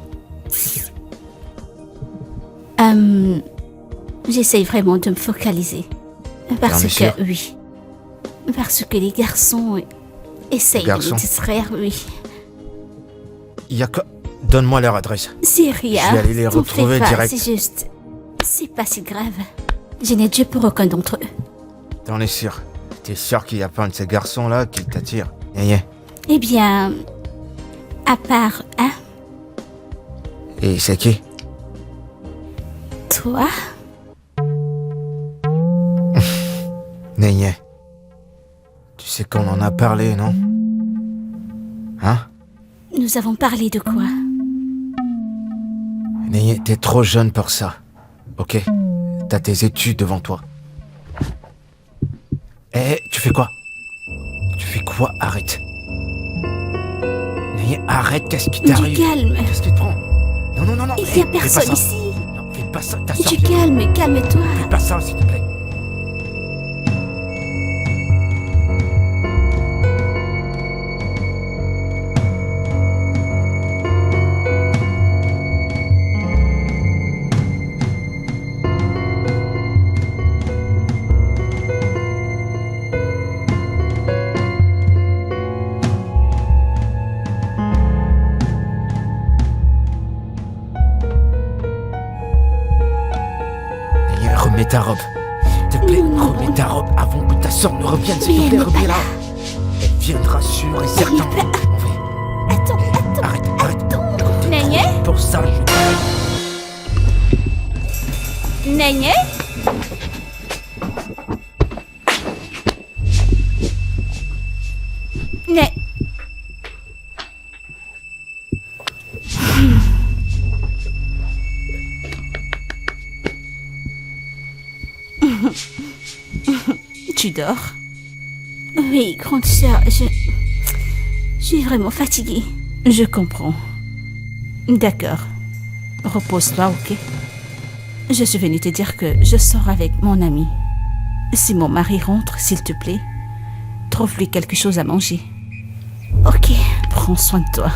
j'essaye vraiment de me focaliser. Parce que, oui. Parce que les garçons essayent de me distraire, oui. Il y a quoi? Donne-moi leur adresse. C'est rien. Je vais aller les retrouver direct. C'est juste... C'est pas si grave. Je n'ai Dieu pour aucun d'entre eux. T'en es sûr? T'es sûr qu'il n'y a pas un de ces garçons-là qui t'attire? Yeah. Eh bien... À part un... Et c'est qui? Toi? Nénier. Tu sais qu'on en a parlé, non? Hein? Nous avons parlé de quoi? Nénier, t'es trop jeune pour ça. Ok? T'as tes études devant toi. Tu fais quoi? Tu fais quoi? Arrête. Nénier, arrête, qu'est-ce qui t'arrive? Du calme. Qu'est-ce qui te prend? Non. Il n'y a personne ici. Non, fais pas ça, t'as Du sorti. calme, calme-toi. Fais pas ça, s'il te plaît. Remets ta robe. S'il te plaît, remets ta robe avant que ta soeur ne revienne. S'il te plaît, remets-la. Elle viendra sûr et certain. Attends. Arrête. Nénier? Pour ça, Nénier? Tu dors? Oui, grande sœur, je suis vraiment fatiguée. Je comprends. D'accord. Repose-toi, ok? Je suis venue te dire que je sors avec mon ami. Si mon mari rentre, s'il te plaît, trouve-lui quelque chose à manger. Ok, prends soin de toi.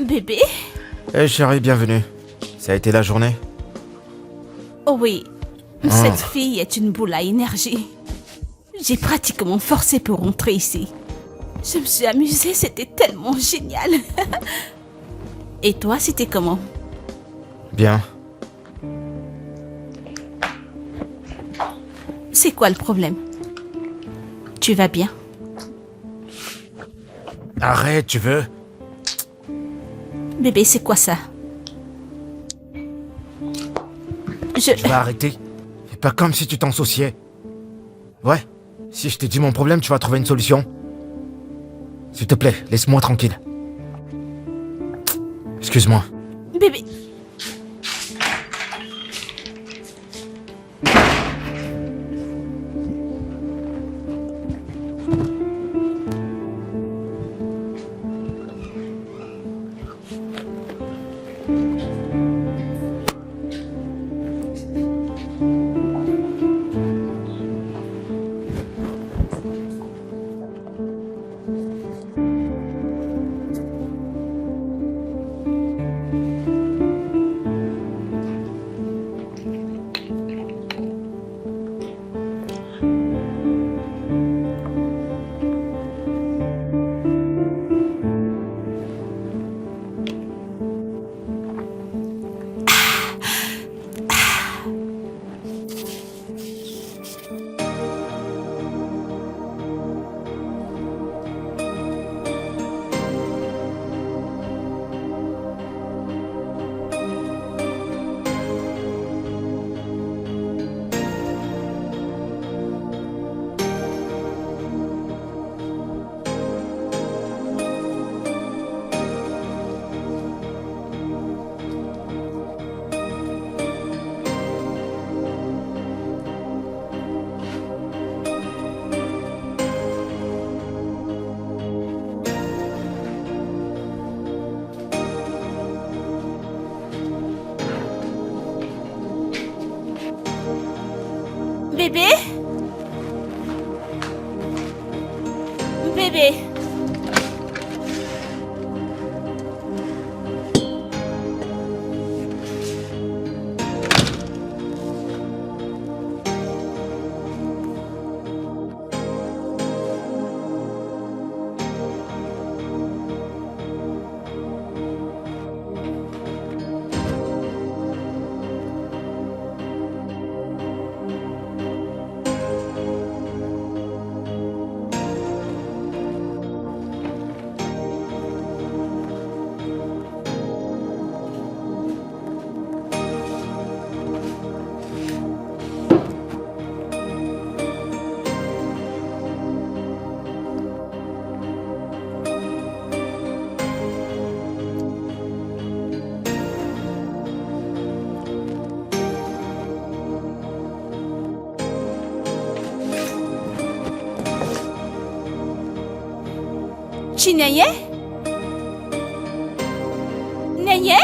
Bébé? Chérie, bienvenue. Ça a été la journée? Oh oui, cette fille est une boule à énergie. J'ai pratiquement forcé pour rentrer ici. Je me suis amusée, c'était tellement génial. Et toi, c'était comment? Bien. C'est quoi le problème? Tu vas bien? Arrête, tu veux? Bébé, c'est quoi ça? Tu vas arrêter. C'est pas comme si tu t'en souciais. Ouais, si je t'ai dit mon problème, tu vas trouver une solution. S'il te plaît, laisse-moi tranquille. Excuse-moi. Bébé... Bébé? Bébé? Chineye? Neye?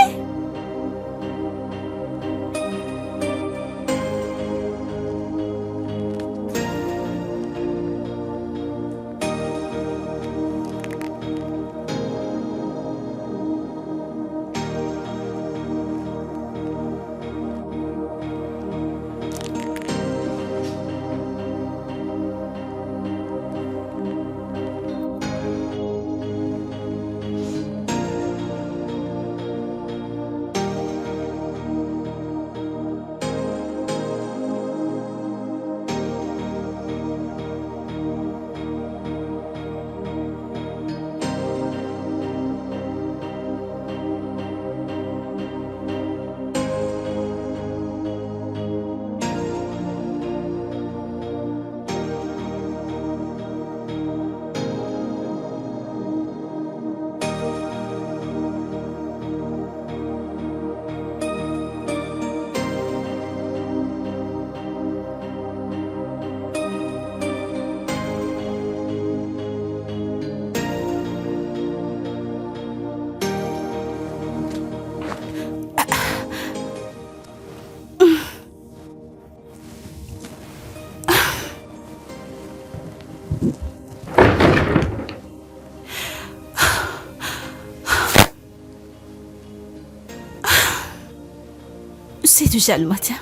C'est déjà le matin.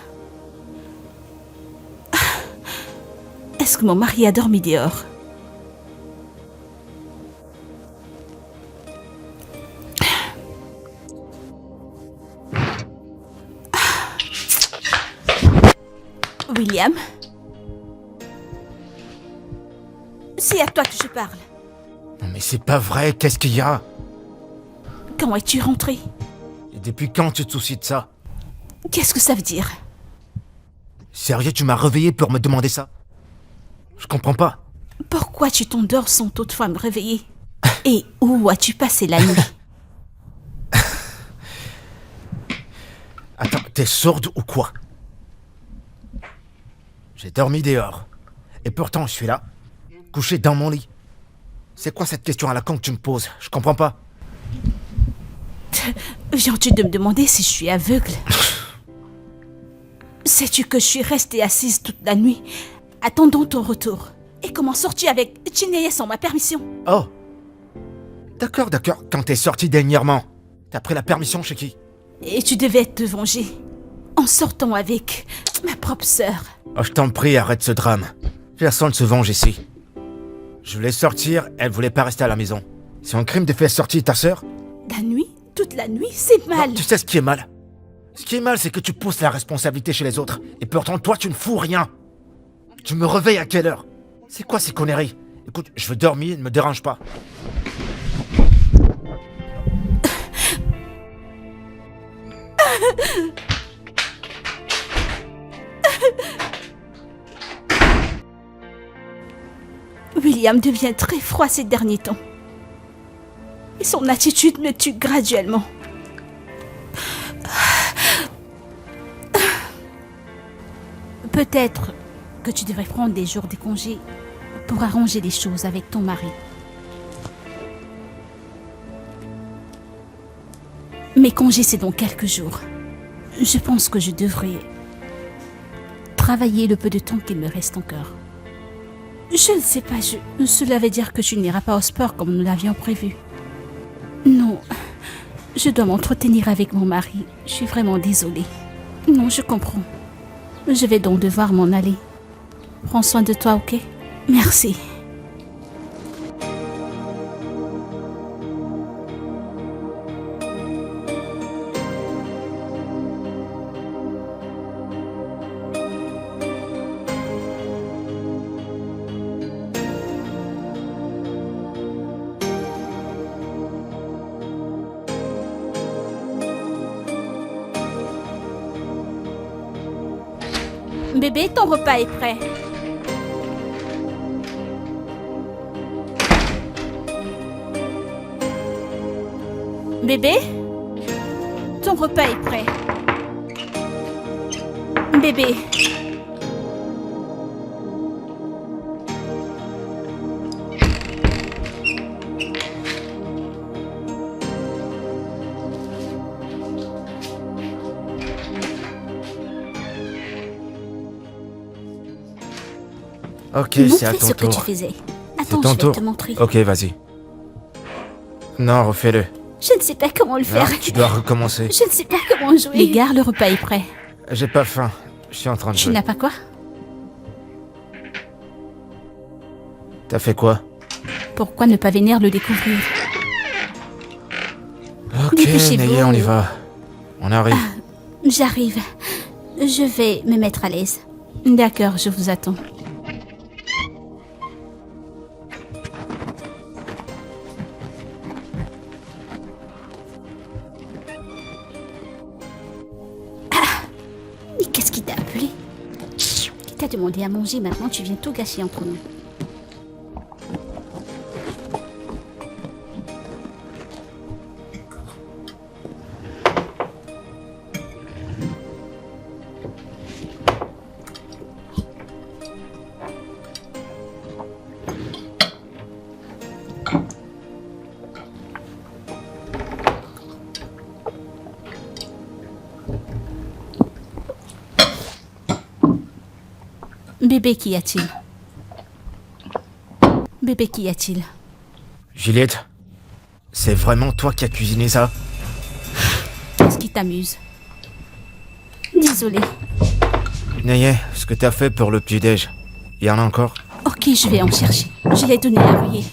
Est-ce que mon mari a dormi dehors? William? C'est à toi que je parle. Non mais c'est pas vrai, qu'est-ce qu'il y a? Quand es-tu rentré? Et depuis quand tu te soucies de ça? Qu'est-ce que ça veut dire? Sérieux, tu m'as réveillé pour me demander ça? Je comprends pas. Pourquoi tu t'endors sans toutefois me réveiller? Et où as-tu passé la nuit? Attends, t'es sourde ou quoi? J'ai dormi dehors. Et pourtant, je suis là, couché dans mon lit. C'est quoi cette question à la con que tu me poses? Je comprends pas. Viens-tu de me demander si je suis aveugle? Sais-tu que je suis restée assise toute la nuit, attendant ton retour? Et comment sortir avec Chineye sans ma permission? Oh. D'accord. Quand t'es sorti dernièrement, t'as pris la permission chez qui? Et tu devais te venger, en sortant avec ma propre sœur. Oh, je t'en prie, arrête ce drame. Personne ne se venge ici. Je voulais sortir, elle voulait pas rester à la maison. C'est un crime de faire sortir ta sœur? La nuit? Toute la nuit, c'est mal. Non, tu sais ce qui est mal? Ce qui est mal, c'est que tu pousses la responsabilité chez les autres. Et pourtant, toi, tu ne fous rien. Tu me réveilles à quelle heure? C'est quoi ces conneries? Écoute, je veux dormir, ne me dérange pas. William devient très froid ces derniers temps. Et son attitude me tue graduellement. Peut-être que tu devrais prendre des jours de congé pour arranger les choses avec ton mari. Mes congés, c'est dans quelques jours. Je pense que je devrais travailler le peu de temps qu'il me reste encore. Je ne sais pas, cela veut dire que tu n'iras pas au sport comme nous l'avions prévu. Non, je dois m'entretenir avec mon mari. Je suis vraiment désolée. Non, je comprends. Je vais donc devoir m'en aller. Prends soin de toi, ok? Merci. Bébé, ton repas est prêt. Bébé, ton repas est prêt. Bébé. Ok, c'est à ton ce que tour. tu faisais. C'est Attends, ton je vais tour. te montrer. Ok, vas-y. Non, refais-le. Je ne sais pas comment le faire. Non, tu dois recommencer. Je ne sais pas comment jouer. Les gars, le repas est prêt. J'ai pas faim. Je suis en train de Tu jouer. n'as pas quoi? T'as fait quoi? Pourquoi ne pas venir le découvrir? Ok, Dépêchez-vous. Neye, on y va. On arrive. J'arrive. Je vais me mettre à l'aise. D'accord, je vous attends. Mais qu'est-ce qui t'a appelé? Qui t'a demandé à manger? Maintenant, tu viens tout gâcher entre nous. Bébé, qu'y a-t-il? Bébé, qu'y a-t-il? Juliette, c'est vraiment toi qui as cuisiné ça? Qu'est-ce qui t'amuse? Désolée. Neye, ce que t'as fait pour le petit-déj, il y en a encore? Ok, je vais en chercher. Je l'ai donné à Rouillé.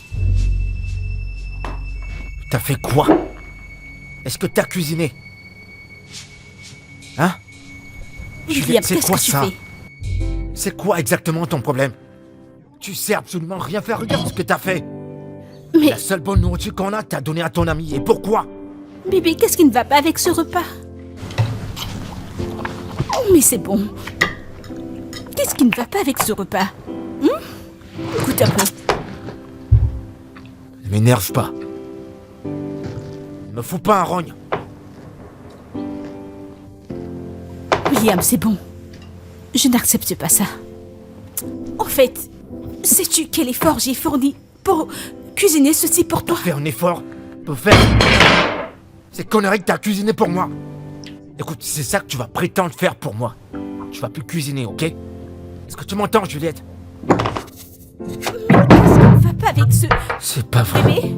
T'as fait quoi? Est-ce que t'as cuisiné? Hein? William, Juliette, c'est qu'est-ce quoi que tu ça? fais? C'est quoi exactement ton problème? Tu sais absolument rien faire, regarde ce que t'as fait! Mais La seule bonne nourriture qu'on a, t'as donné à ton ami, et pourquoi? Bébé, qu'est-ce qui ne va pas avec ce repas? Mais c'est bon. Qu'est-ce qui ne va pas avec ce repas? Écoute un peu. Ne m'énerve pas. Ne me fous pas un rogne. William, c'est bon. Je n'accepte pas ça. En fait, sais-tu quel effort j'ai fourni pour cuisiner ceci pour toi? Fais un effort. Pour faire... Ces conneries que t'as cuisiné pour moi. Écoute, c'est ça que tu vas prétendre faire pour moi. Tu vas plus cuisiner, ok? Est-ce que tu m'entends, Juliette? Mais qu'est-ce qui ne va pas avec ce... C'est pas vrai. Bébé?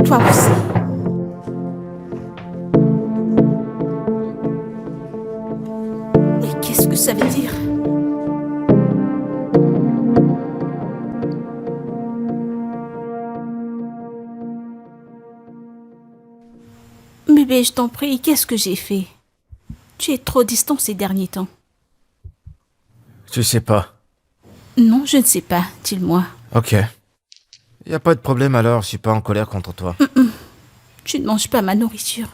Toi aussi. Mais qu'est-ce que ça veut dire? Bébé, je t'en prie, qu'est-ce que j'ai fait? Tu es trop distant ces derniers temps. Tu sais pas. Non, je ne sais pas, dis-le-moi. Ok. Y a pas de problème alors, je suis pas en colère contre toi. Tu ne manges pas ma nourriture.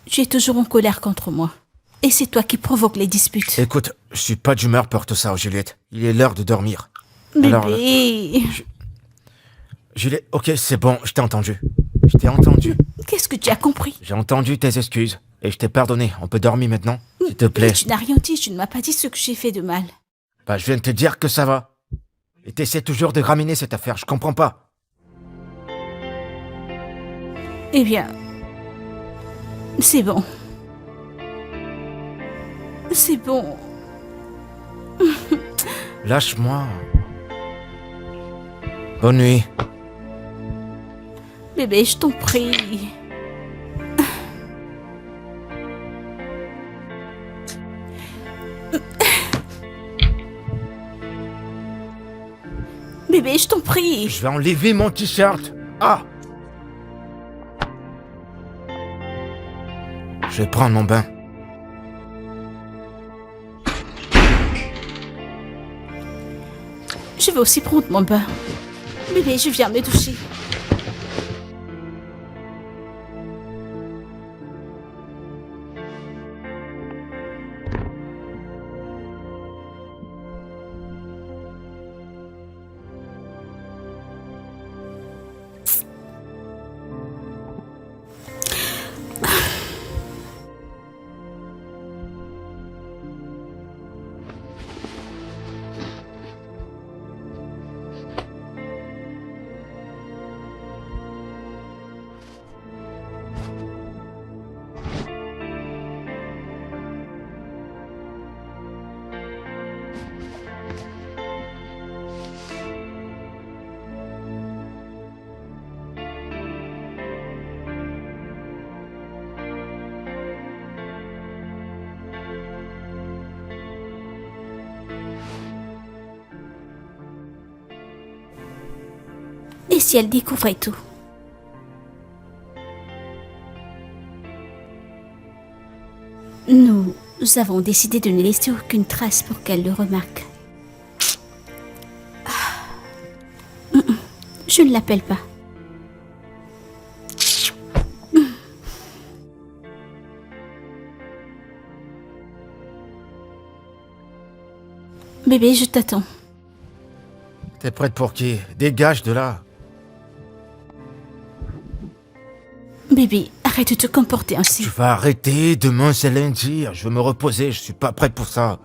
Tu es toujours en colère contre moi. Et c'est toi qui provoques les disputes. Écoute, je suis pas d'humeur pour tout ça, Juliette. Il est l'heure de dormir. Bébé, Alors, Juliette, ok, c'est bon, je t'ai entendu. Je t'ai entendu. qu'est-ce que tu as compris? J'ai entendu tes excuses. Et je t'ai pardonné. On peut dormir maintenant? S'il te plaît. Mais tu n'as rien dit, tu ne m'as pas dit ce que j'ai fait de mal. Bah, je viens de te dire que ça va. Et t'essaies toujours de raminer cette affaire, je comprends pas. Eh bien, c'est bon. C'est bon. Lâche-moi. Bonne nuit. Bébé, je t'en prie. Bébé, je t'en prie. Je vais enlever mon t-shirt. Ah! Je vais prendre mon bain. Je vais aussi prendre mon bain. Bébé, je viens me doucher. Et si elle découvrait tout? Nous avons décidé de ne laisser aucune trace pour qu'elle le remarque. Je ne l'appelle pas. Bébé, je t'attends. T'es prête pour qui? Dégage de là. Bébé, arrête de te comporter ainsi. Tu vas arrêter, demain c'est lundi. Je veux me reposer, je suis pas prête pour ça.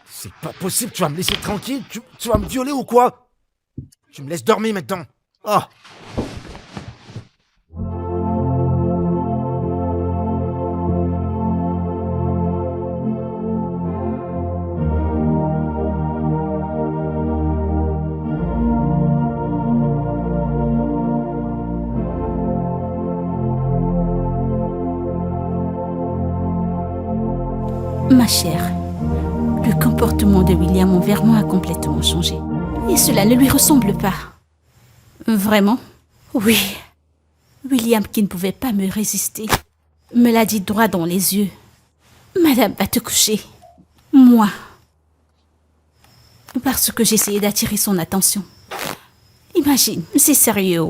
C'est pas possible, tu vas me laisser tranquille? Tu vas me violer ou quoi? Tu me laisses dormir maintenant. Ah! Ma chère, le camp comportement de William envers moi a complètement changé. Et cela ne lui ressemble pas. Vraiment? Oui. William, qui ne pouvait pas me résister, me l'a dit droit dans les yeux. Madame va te coucher. Moi. Parce que j'essayais d'attirer son attention. Imagine, c'est sérieux.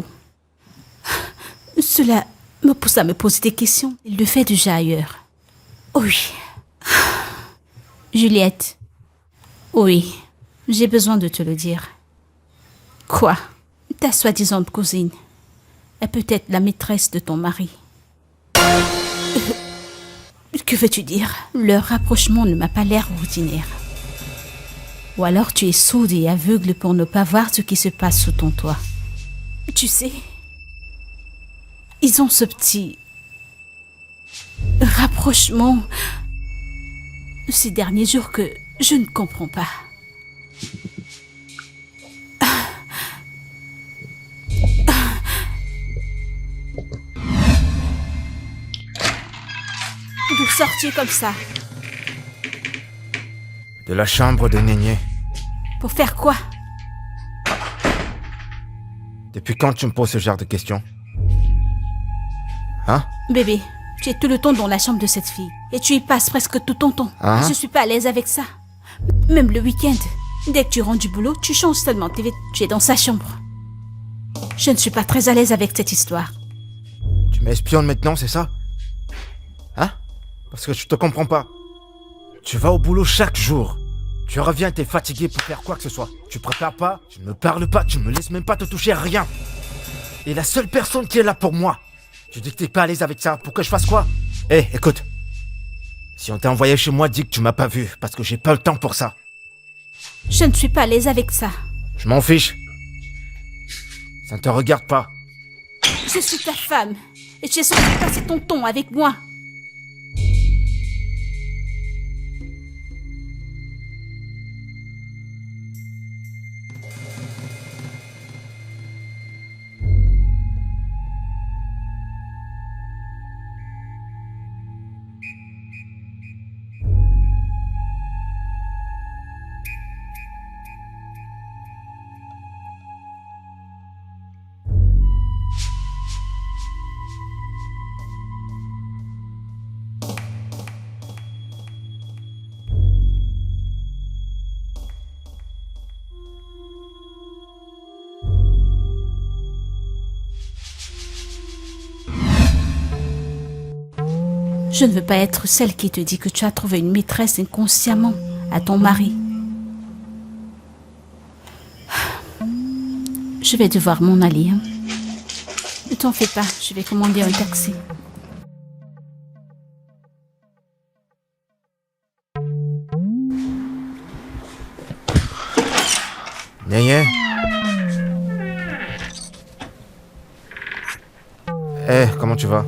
Cela me pousse à me poser des questions. Il le fait déjà ailleurs. Oui. Juliette. Oui, j'ai besoin de te le dire. Quoi? Ta soi-disant cousine est peut-être la maîtresse de ton mari. Que veux-tu dire? Leur rapprochement ne m'a pas l'air ordinaire. Ou alors tu es sourde et aveugle pour ne pas voir ce qui se passe sous ton toit. Tu sais, ils ont ce petit rapprochement ces derniers jours que je ne comprends pas. D'où sors-tu comme ça? De la chambre de Nénier. Pour faire quoi? Depuis quand tu me poses ce genre de questions? Hein? Bébé, tu es tout le temps dans la chambre de cette fille. Et tu y passes presque tout ton temps. Hein? Je suis pas à l'aise avec ça. Même le week-end. Dès que tu rentres du boulot, tu changes seulement tes vêtements. Tu es dans sa chambre. Je ne suis pas très à l'aise avec cette histoire. Tu m'espionnes maintenant, c'est ça? Hein? Parce que je te comprends pas. Tu vas au boulot chaque jour. Tu reviens, t'es fatigué pour faire quoi que ce soit. Tu prépares pas, tu ne me parles pas, tu me laisses même pas te toucher à rien. Et la seule personne qui est là pour moi, tu dis que t'es pas à l'aise avec ça, pour que je fasse quoi? Hé, écoute. Si on t'a envoyé chez moi, dis que tu m'as pas vu, parce que j'ai pas le temps pour ça. Je ne suis pas à l'aise avec ça. Je m'en fiche. Ça ne te regarde pas. Je suis ta femme. Et tu es censé passer ton temps avec moi. Je ne veux pas être celle qui te dit que tu as trouvé une maîtresse inconsciemment à ton mari. Je vais devoir m'en aller. Hein. Ne t'en fais pas, je vais commander un taxi. Nénier? Comment tu vas?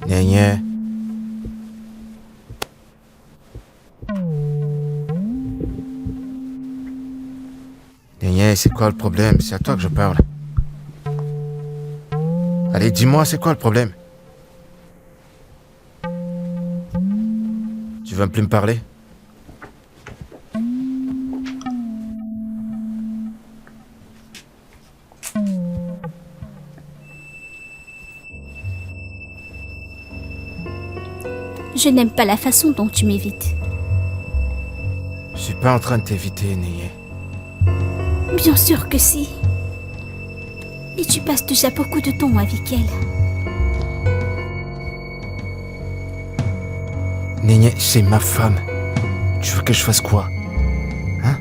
Nénier? Nénier, c'est quoi le problème? C'est à toi que je parle. Allez, dis-moi, c'est quoi le problème? Tu veux plus me parler? Je n'aime pas la façon dont tu m'évites. Je suis pas en train de t'éviter, Nénier. Bien sûr que si. Et tu passes déjà beaucoup de temps avec elle. Nénier, c'est ma femme. Tu veux que je fasse quoi? Hein?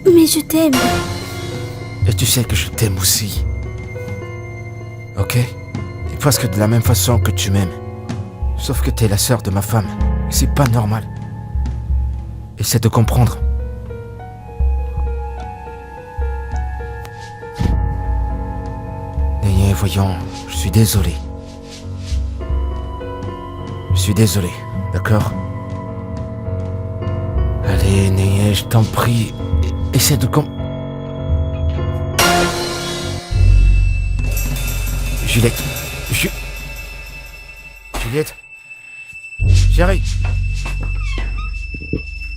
Mais je t'aime. Et tu sais que je t'aime aussi. Ok? Et presque de la même façon que tu m'aimes. Sauf que t'es la sœur de ma femme. C'est pas normal. Essaie de comprendre. Nénier, voyons, je suis désolé. Je suis désolé, d'accord? Allez, Nénier, je t'en prie. Essaie de Juliette. Juliette. Chérie.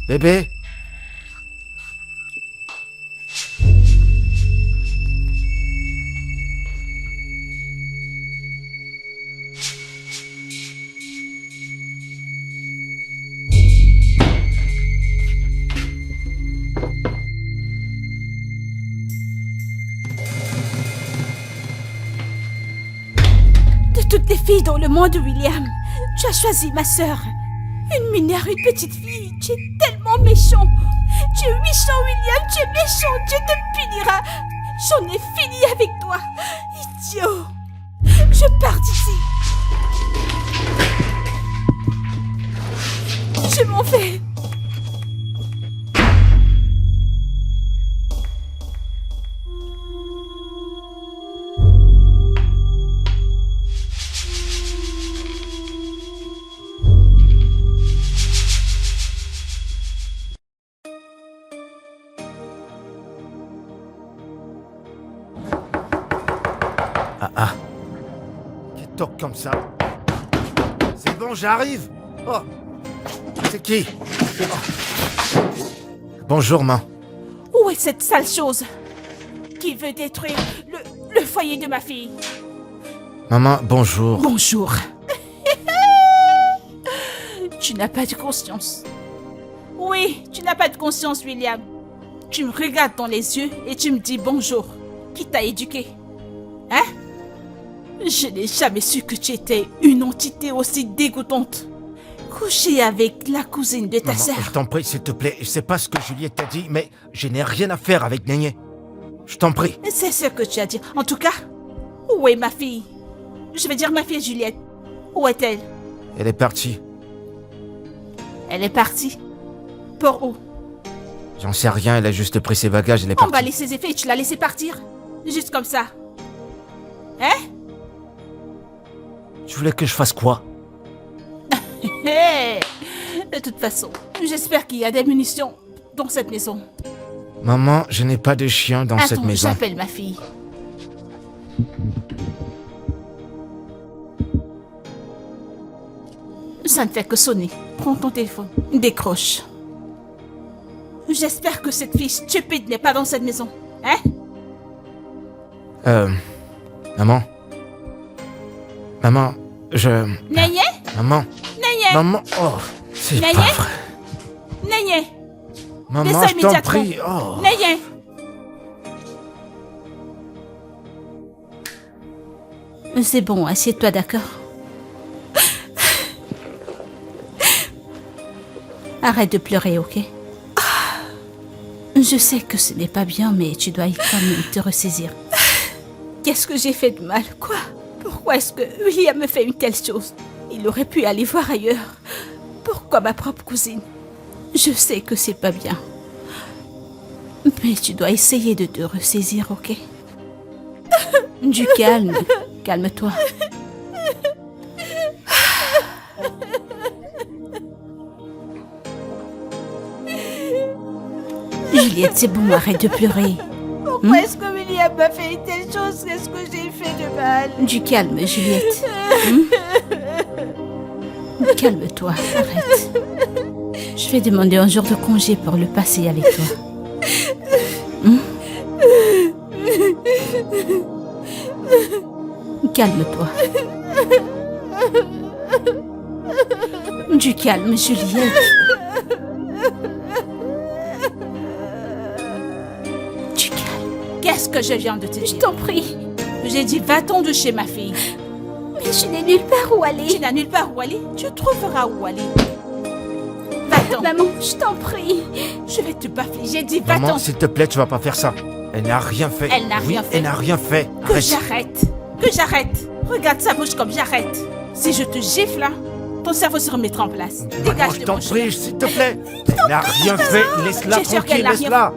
Bébé. De toutes les filles dans le monde, William, tu as choisi ma sœur. Une mineure, une petite fille. Tu es tellement méchant. Tu es méchant, William, tu es méchant. Dieu te punira. J'en ai fini avec toi. Idiot. Je pars d'ici. Je m'en vais. Qui toque comme ça? C'est bon, j'arrive. Oh. C'est qui? Oh. Bonjour, maman. Où est cette sale chose qui veut détruire le foyer de ma fille? Maman, bonjour. Bonjour. Tu n'as pas de conscience. Oui, tu n'as pas de conscience, William. Tu me regardes dans les yeux et tu me dis bonjour. Qui t'a éduqué? Hein? Je n'ai jamais su que tu étais une entité aussi dégoûtante. Coucher avec la cousine de ta Maman, sœur. je t'en prie, s'il te plaît. Je sais pas ce que Juliette t'a dit, mais je n'ai rien à faire avec Néné. Je t'en prie. C'est ce que tu as dit. En tout cas, où est ma fille? Je veux dire ma fille Juliette. Où est-elle? Elle est partie. Elle est partie. Pour où? J'en sais rien, elle a juste pris ses bagages, elle est Emballé partie. ses effets et tu l'as laissé partir. Juste comme ça. Hein? Tu voulais que je fasse quoi? Hé! De toute façon, j'espère qu'il y a des munitions dans cette maison. Maman, je n'ai pas de chien dans cette Attends, maison. j'appelle ma fille. Ça ne fait que sonner. Prends ton téléphone. Décroche. J'espère que cette fille stupide n'est pas dans cette maison. Hein? Maman. Maman, Néné? Maman. Néné? Maman. Oh, c'est Néné? pas vrai. Néné? Maman, Descends je t'en immédiatement. prie. Oh. Néné? C'est bon, assieds-toi, d'accord? Arrête de pleurer, ok? Je sais que ce n'est pas bien, mais tu dois quand même te ressaisir. Qu'est-ce que j'ai fait de mal? Quoi? Pourquoi est-ce que William me fait une telle chose? Il aurait pu aller voir ailleurs. Pourquoi ma propre cousine? Je sais que c'est pas bien. Mais tu dois essayer de te ressaisir, ok? Du calme. Calme-toi. Juliette, c'est bon, arrête de pleurer. Pourquoi est-ce que William m'a fait une telle chose? Qu'est-ce que j'ai fait de mal? Du calme, Juliette. Calme-toi, arrête. Je vais demander un jour de congé pour le passer avec toi. Calme-toi. Du calme, Juliette. Du calme. Qu'est-ce que je viens de te dire? Je t'en prie. J'ai dit va-t'en de chez ma fille. Mais je n'ai nulle part où Tu aller. n'as nulle part où aller. Tu trouveras où aller. Va-t'en. Maman, je t'en prie. Je vais te baffer. J'ai dit Maman, va-t'en. s'il te plaît, tu vas pas faire ça. Elle n'a rien fait. Elle n'a Oui, rien fait. Elle n'a rien fait. Que Arrête. j'arrête. Que j'arrête. Regarde sa bouche comme j'arrête. Si je te gifle là, ton cerveau se remettra en place. Maman, Dégage je de t'en mon chemin. prie, s'il te plaît. Elle n'a rien fait. Laisse-la Tu es sûre tranquille, qu'elle n'a rien laisse-la.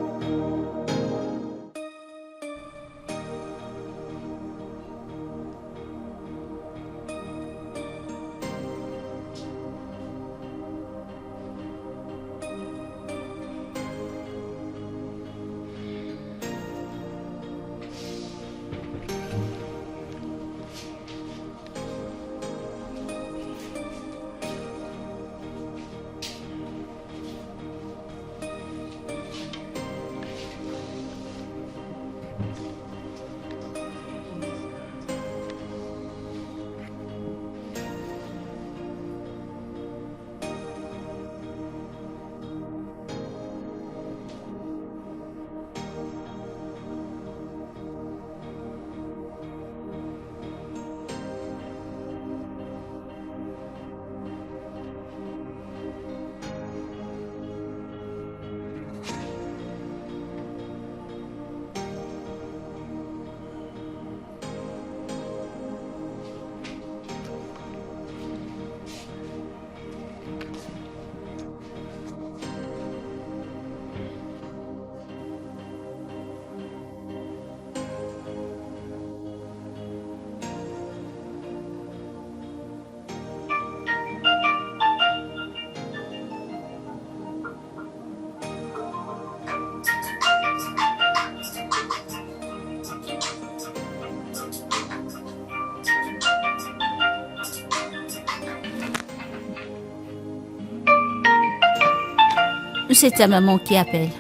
C'est ta maman qui appelle.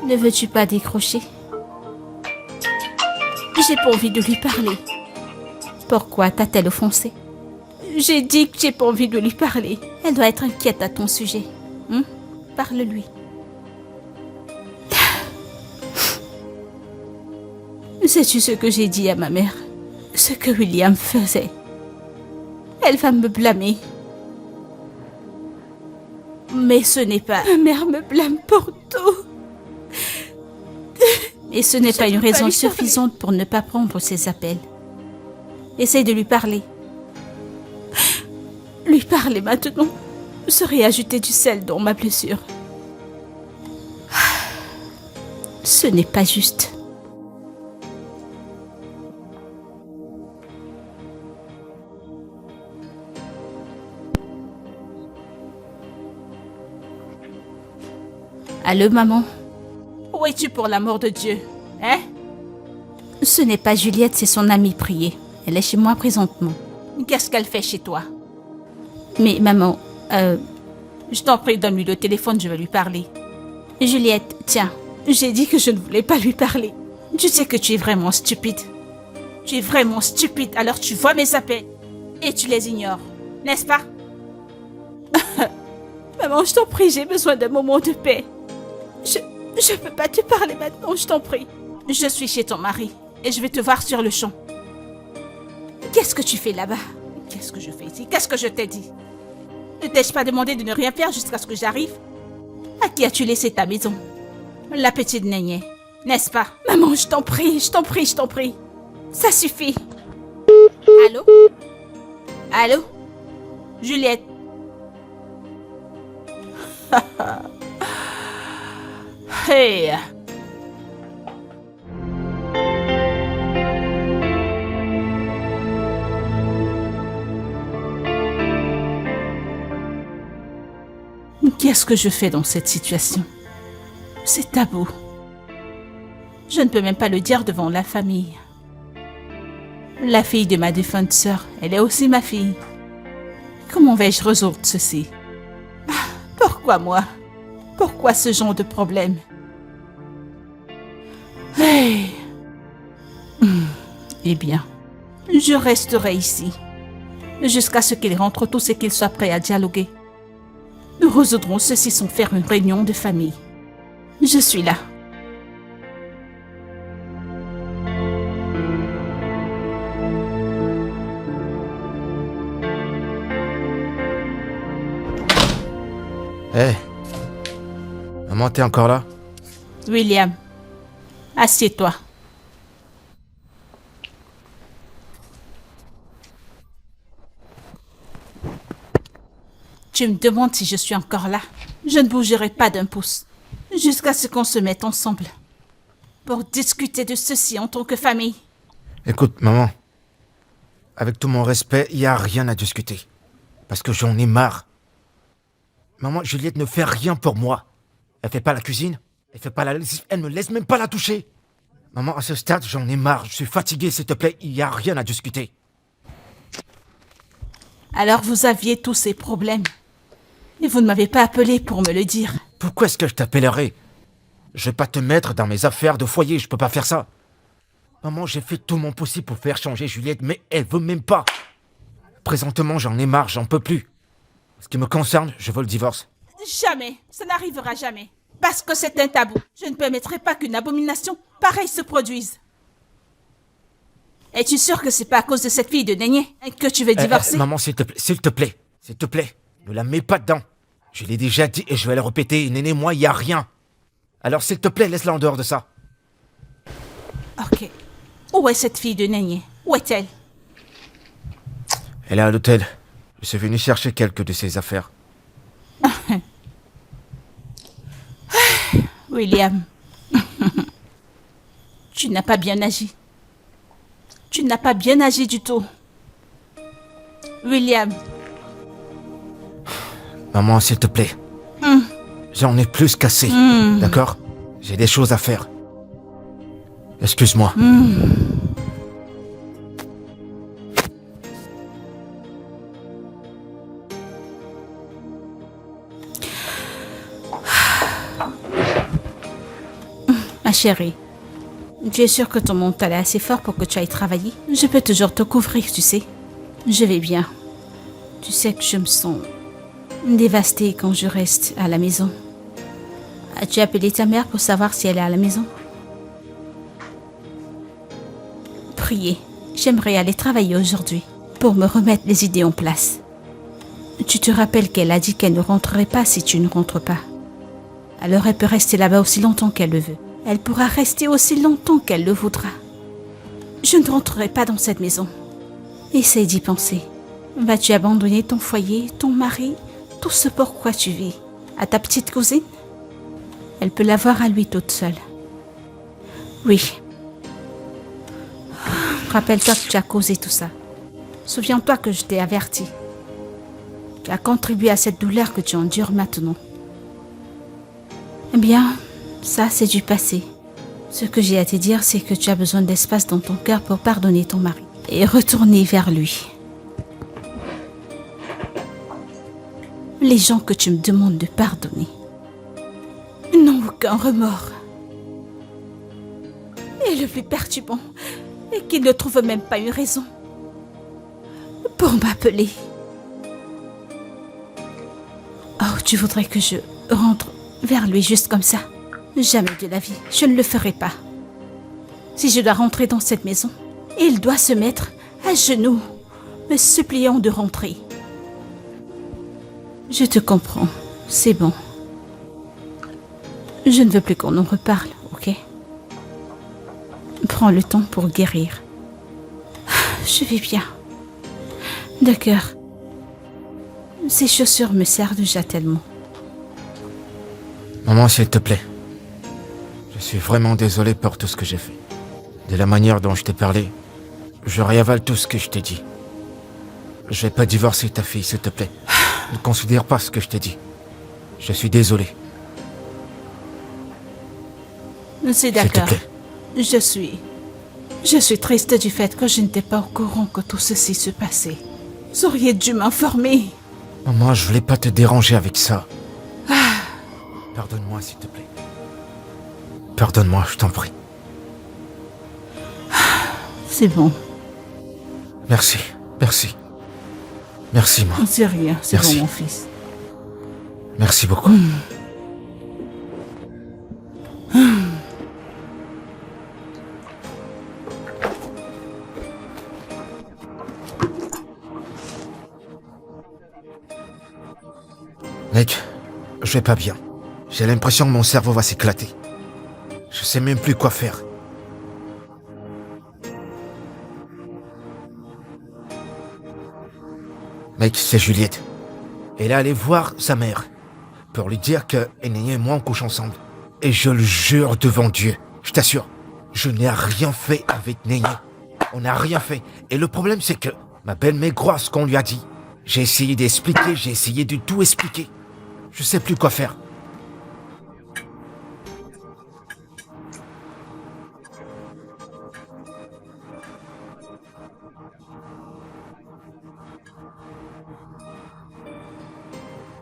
Ne veux-tu pas décrocher? J'ai pas envie de lui parler. Pourquoi t'a-t-elle offensé? J'ai dit que j'ai pas envie de lui parler. Elle doit être inquiète à ton sujet. Parle-lui. Sais-tu ce que j'ai dit à ma mère? Ce que William faisait. Elle va me blâmer. Mais ce n'est pas... Ma mère me blâme pour tout. Et ce n'est pas une raison suffisante pour ne pas prendre ses appels. Essaye de lui parler. Lui parler maintenant serait ajouter du sel dans ma blessure. Ce n'est pas juste. Allô, maman? Où es-tu pour l'amour de Dieu? Hein? Ce n'est pas Juliette, c'est son amie priée. Elle est chez moi présentement. Qu'est-ce qu'elle fait chez toi? Mais maman, je t'en prie, donne-lui le téléphone, je vais lui parler. Juliette, tiens, j'ai dit que je ne voulais pas lui parler. Tu sais que tu es vraiment stupide. Tu es vraiment stupide, alors tu vois mes appels et tu les ignores, n'est-ce pas? Maman, je t'en prie, j'ai besoin d'un moment de paix. Je peux pas te parler maintenant, je t'en prie. Je suis chez ton mari et je vais te voir sur le champ. Qu'est-ce que tu fais là-bas? Qu'est-ce que je fais ici? Qu'est-ce que je t'ai dit? Ne t'ai-je pas demandé de ne rien faire jusqu'à ce que j'arrive? À qui as-tu laissé ta maison? La petite Nénier, n'est-ce pas? Maman, je t'en prie, je t'en prie, je t'en prie. Ça suffit. Allô? Allô? Juliette? Hey! Qu'est-ce que je fais dans cette situation? C'est tabou. Je ne peux même pas le dire devant la famille. La fille de ma défunte sœur, elle est aussi ma fille. Comment vais-je résoudre ceci? Pourquoi moi? Pourquoi ce genre de problème? Hey. Eh bien, je resterai ici jusqu'à ce qu'ils rentrent tous et qu'ils soient prêts à dialoguer. Nous résoudrons ceci sans faire une réunion de famille. Je suis là. Hé, maman, t'es encore là? William, assieds-toi. Tu me demandes si je suis encore là. Je ne bougerai pas d'un pouce jusqu'à ce qu'on se mette ensemble pour discuter de ceci en tant que famille. Écoute, maman, avec tout mon respect, il n'y a rien à discuter. Parce que j'en ai marre. Maman, Juliette ne fait rien pour moi. Elle fait pas la cuisine, elle fait pas la lessive, elle me laisse même pas la toucher. Maman, à ce stade, j'en ai marre. Je suis fatigué, s'il te plaît, il n'y a rien à discuter. Alors vous aviez tous ces problèmes. Et vous ne m'avez pas appelé pour me le dire. Pourquoi est-ce que je t'appellerai? Je vais pas te mettre dans mes affaires de foyer, je peux pas faire ça. Maman, j'ai fait tout mon possible pour faire changer Juliette, mais elle veut même pas. Présentement, j'en ai marre, j'en peux plus. Ce qui me concerne, je veux le divorce. Jamais, ça n'arrivera jamais. Parce que c'est un tabou. Je ne permettrai pas qu'une abomination pareille se produise. Es-tu sûr que c'est pas à cause de cette fille de Nénier que tu veux divorcer? Maman, s'il te plaît, s'il te plaît, ne la mets pas dedans. Je l'ai déjà dit et je vais le répéter, Néné, moi, il n'y a rien. Alors, s'il te plaît, laisse-la en dehors de ça. Ok. Où est cette fille de Nénier? Où est-elle? Elle est à l'hôtel. Je suis venu chercher quelques de ses affaires. William, tu n'as pas bien agi. Tu n'as pas bien agi du tout. William. Maman, s'il te plaît. J'en ai plus qu'assez. D'accord? J'ai des choses à faire. Excuse-moi. Ah chérie, tu es sûre que ton mental est assez fort pour que tu ailles travailler? Je peux toujours te couvrir, tu sais. Je vais bien. Tu sais que je me sens dévastée quand je reste à la maison. As-tu appelé ta mère pour savoir si elle est à la maison? Priez, j'aimerais aller travailler aujourd'hui pour me remettre les idées en place. Tu te rappelles qu'elle a dit qu'elle ne rentrerait pas si tu ne rentres pas. Alors elle peut rester là-bas aussi longtemps qu'elle le veut. Elle pourra rester aussi longtemps qu'elle le voudra. Je ne rentrerai pas dans cette maison. Essaye d'y penser. Vas-tu abandonner ton foyer, ton mari, tout ce pourquoi tu vis, à ta petite cousine? Elle peut l'avoir à lui toute seule. Oui. Rappelle-toi que tu as causé tout ça. Souviens-toi que je t'ai averti. Tu as contribué à cette douleur que tu endures maintenant. Eh bien, ça c'est du passé. Ce que j'ai à te dire, c'est que tu as besoin d'espace dans ton cœur pour pardonner ton mari et retourner vers lui. Les gens que tu me demandes de pardonner n'ont aucun remords. Et le plus perturbant est qu'ils ne trouvent même pas une raison pour m'appeler. Oh, tu voudrais que je rentre vers lui juste comme ça? Jamais de la vie, je ne le ferai pas. Si je dois rentrer dans cette maison, il doit se mettre à genoux, me suppliant de rentrer. Je te comprends, c'est bon. Je ne veux plus qu'on en reparle, ok? Prends le temps pour guérir. Je vais bien. D'accord. Ces chaussures me servent déjà tellement. Maman, s'il te plaît. Je suis vraiment désolé pour tout ce que j'ai fait. De la manière dont je t'ai parlé, je réavale tout ce que je t'ai dit. Je vais pas divorcer ta fille, s'il te plaît. Ne considère pas ce que je t'ai dit. Je suis désolé. C'est S'il te d'accord. plaît. Je suis triste du fait que je n'étais pas au courant que tout ceci se passait. Vous auriez dû m'informer. Maman, je voulais pas te déranger avec ça. Pardonne-moi, s'il te plaît. Pardonne-moi, je t'en prie. C'est bon. Merci, merci. Merci, maman. C'est rien, c'est Merci. bon, mon fils. Merci beaucoup. Mec, je vais pas bien. J'ai l'impression que mon cerveau va s'éclater. Je sais même plus quoi faire. Mec, c'est Juliette. Elle est allée voir sa mère pour lui dire que Néné et moi on couche ensemble. Et je le jure devant Dieu, je t'assure, je n'ai rien fait avec Néné. On n'a rien fait. Et le problème c'est que ma belle-mère croit ce qu'on lui a dit. J'ai essayé d'expliquer, j'ai essayé de tout expliquer. Je sais plus quoi faire.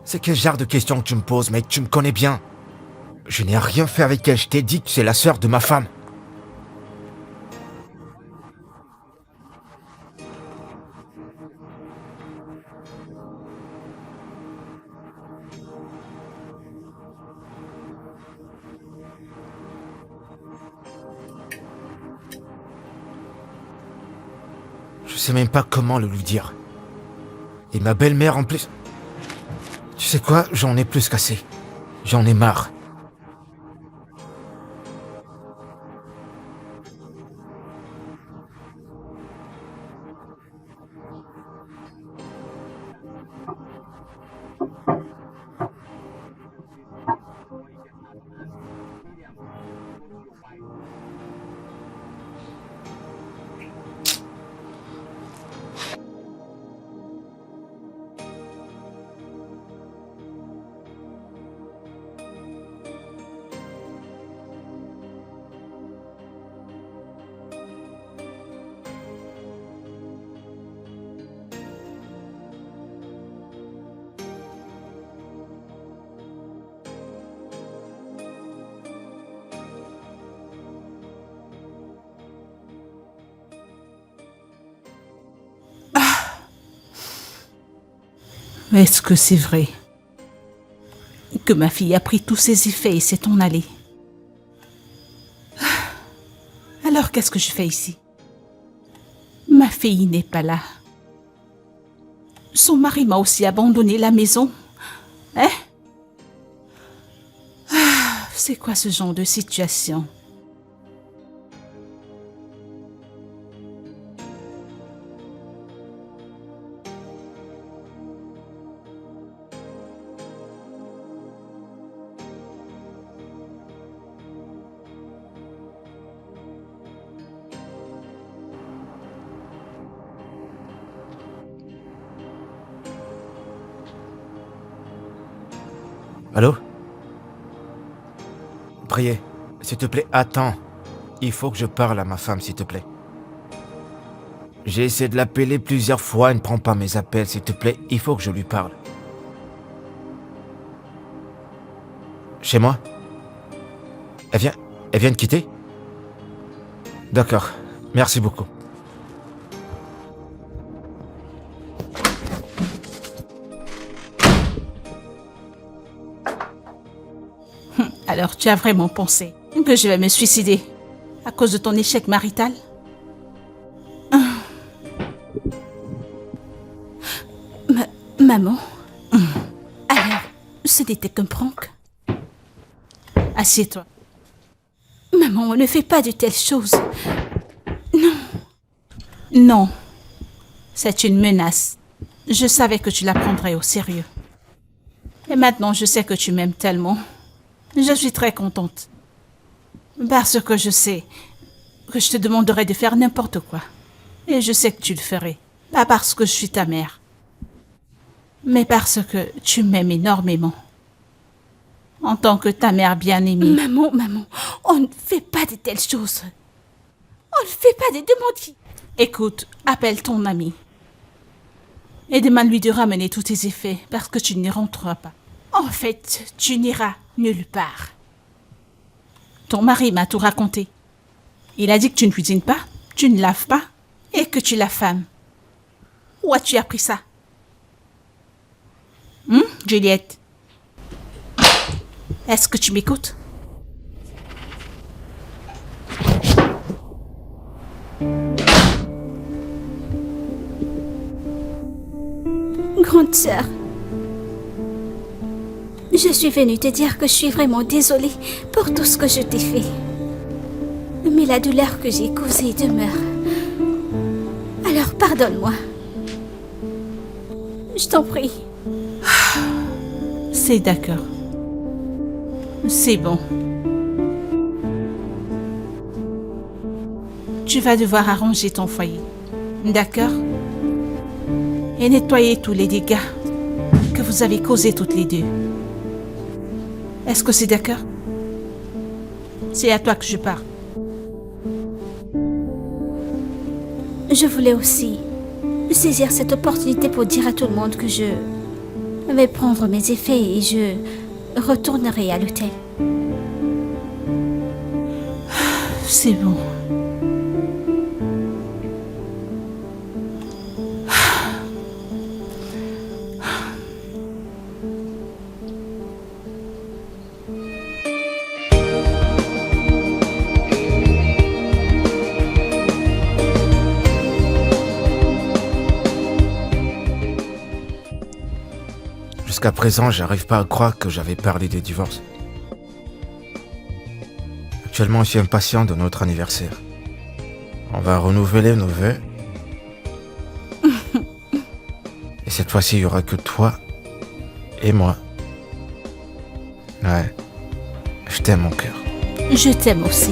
C'est quel genre de questions que tu me poses, mec? Tu me connais bien. Je n'ai rien fait avec elle. Je t'ai dit que c'est la sœur de ma femme. Je sais même pas comment le lui dire. Et ma belle-mère en plus... Tu sais quoi? J'en ai plus qu'assez. J'en ai marre. Est-ce que c'est vrai que ma fille a pris tous ses effets et s'est en allée? Alors qu'est-ce que je fais ici? Ma fille n'est pas là. Son mari m'a aussi abandonné la maison. Hein? C'est quoi ce genre de situation? Allô? Priez, s'il te plaît, attends. Il faut que je parle à ma femme, s'il te plaît. J'ai essayé de l'appeler plusieurs fois, elle ne prend pas mes appels, s'il te plaît, il faut que je lui parle. Chez moi? Elle vient de quitter? D'accord, merci beaucoup. Alors tu as vraiment pensé que je vais me suicider à cause de ton échec marital? Maman? Alors, ce n'était qu'un prank? Assieds-toi. Maman, on ne fait pas de telles choses. Non. Non. C'est une menace. Je savais que tu la prendrais au sérieux. Et maintenant, je sais que tu m'aimes tellement. Je suis très contente. Parce que je sais que je te demanderais de faire n'importe quoi. Et je sais que tu le ferais. Pas parce que je suis ta mère, mais parce que tu m'aimes énormément. En tant que ta mère bien-aimée. Maman, on ne fait pas de telles choses. On ne fait pas des demandes. Écoute, appelle ton ami. Et demande-lui de ramener tous tes effets parce que tu n'y rentreras pas. En fait, tu n'iras nulle part. Ton mari m'a tout raconté. Il a dit que tu ne cuisines pas, tu ne laves pas et que tu l'affames. Où as-tu appris ça? Juliette? Est-ce que tu m'écoutes? Grande sœur, je suis venue te dire que je suis vraiment désolée pour tout ce que je t'ai fait. Mais la douleur que j'ai causée demeure. Alors pardonne-moi. Je t'en prie. C'est d'accord. C'est bon. Tu vas devoir arranger ton foyer. D'accord? Et nettoyer tous les dégâts que vous avez causés toutes les deux. Est-ce que c'est d'accord? C'est à toi que je parle. Je voulais aussi saisir cette opportunité pour dire à tout le monde que je vais prendre mes effets et je retournerai à l'hôtel. C'est bon. Jusqu'à présent, j'arrive pas à croire que j'avais parlé des divorces. Actuellement, je suis impatient de notre anniversaire. On va renouveler nos vœux. Et cette fois-ci, il y aura que toi et moi. Ouais, je t'aime mon cœur. Je t'aime aussi.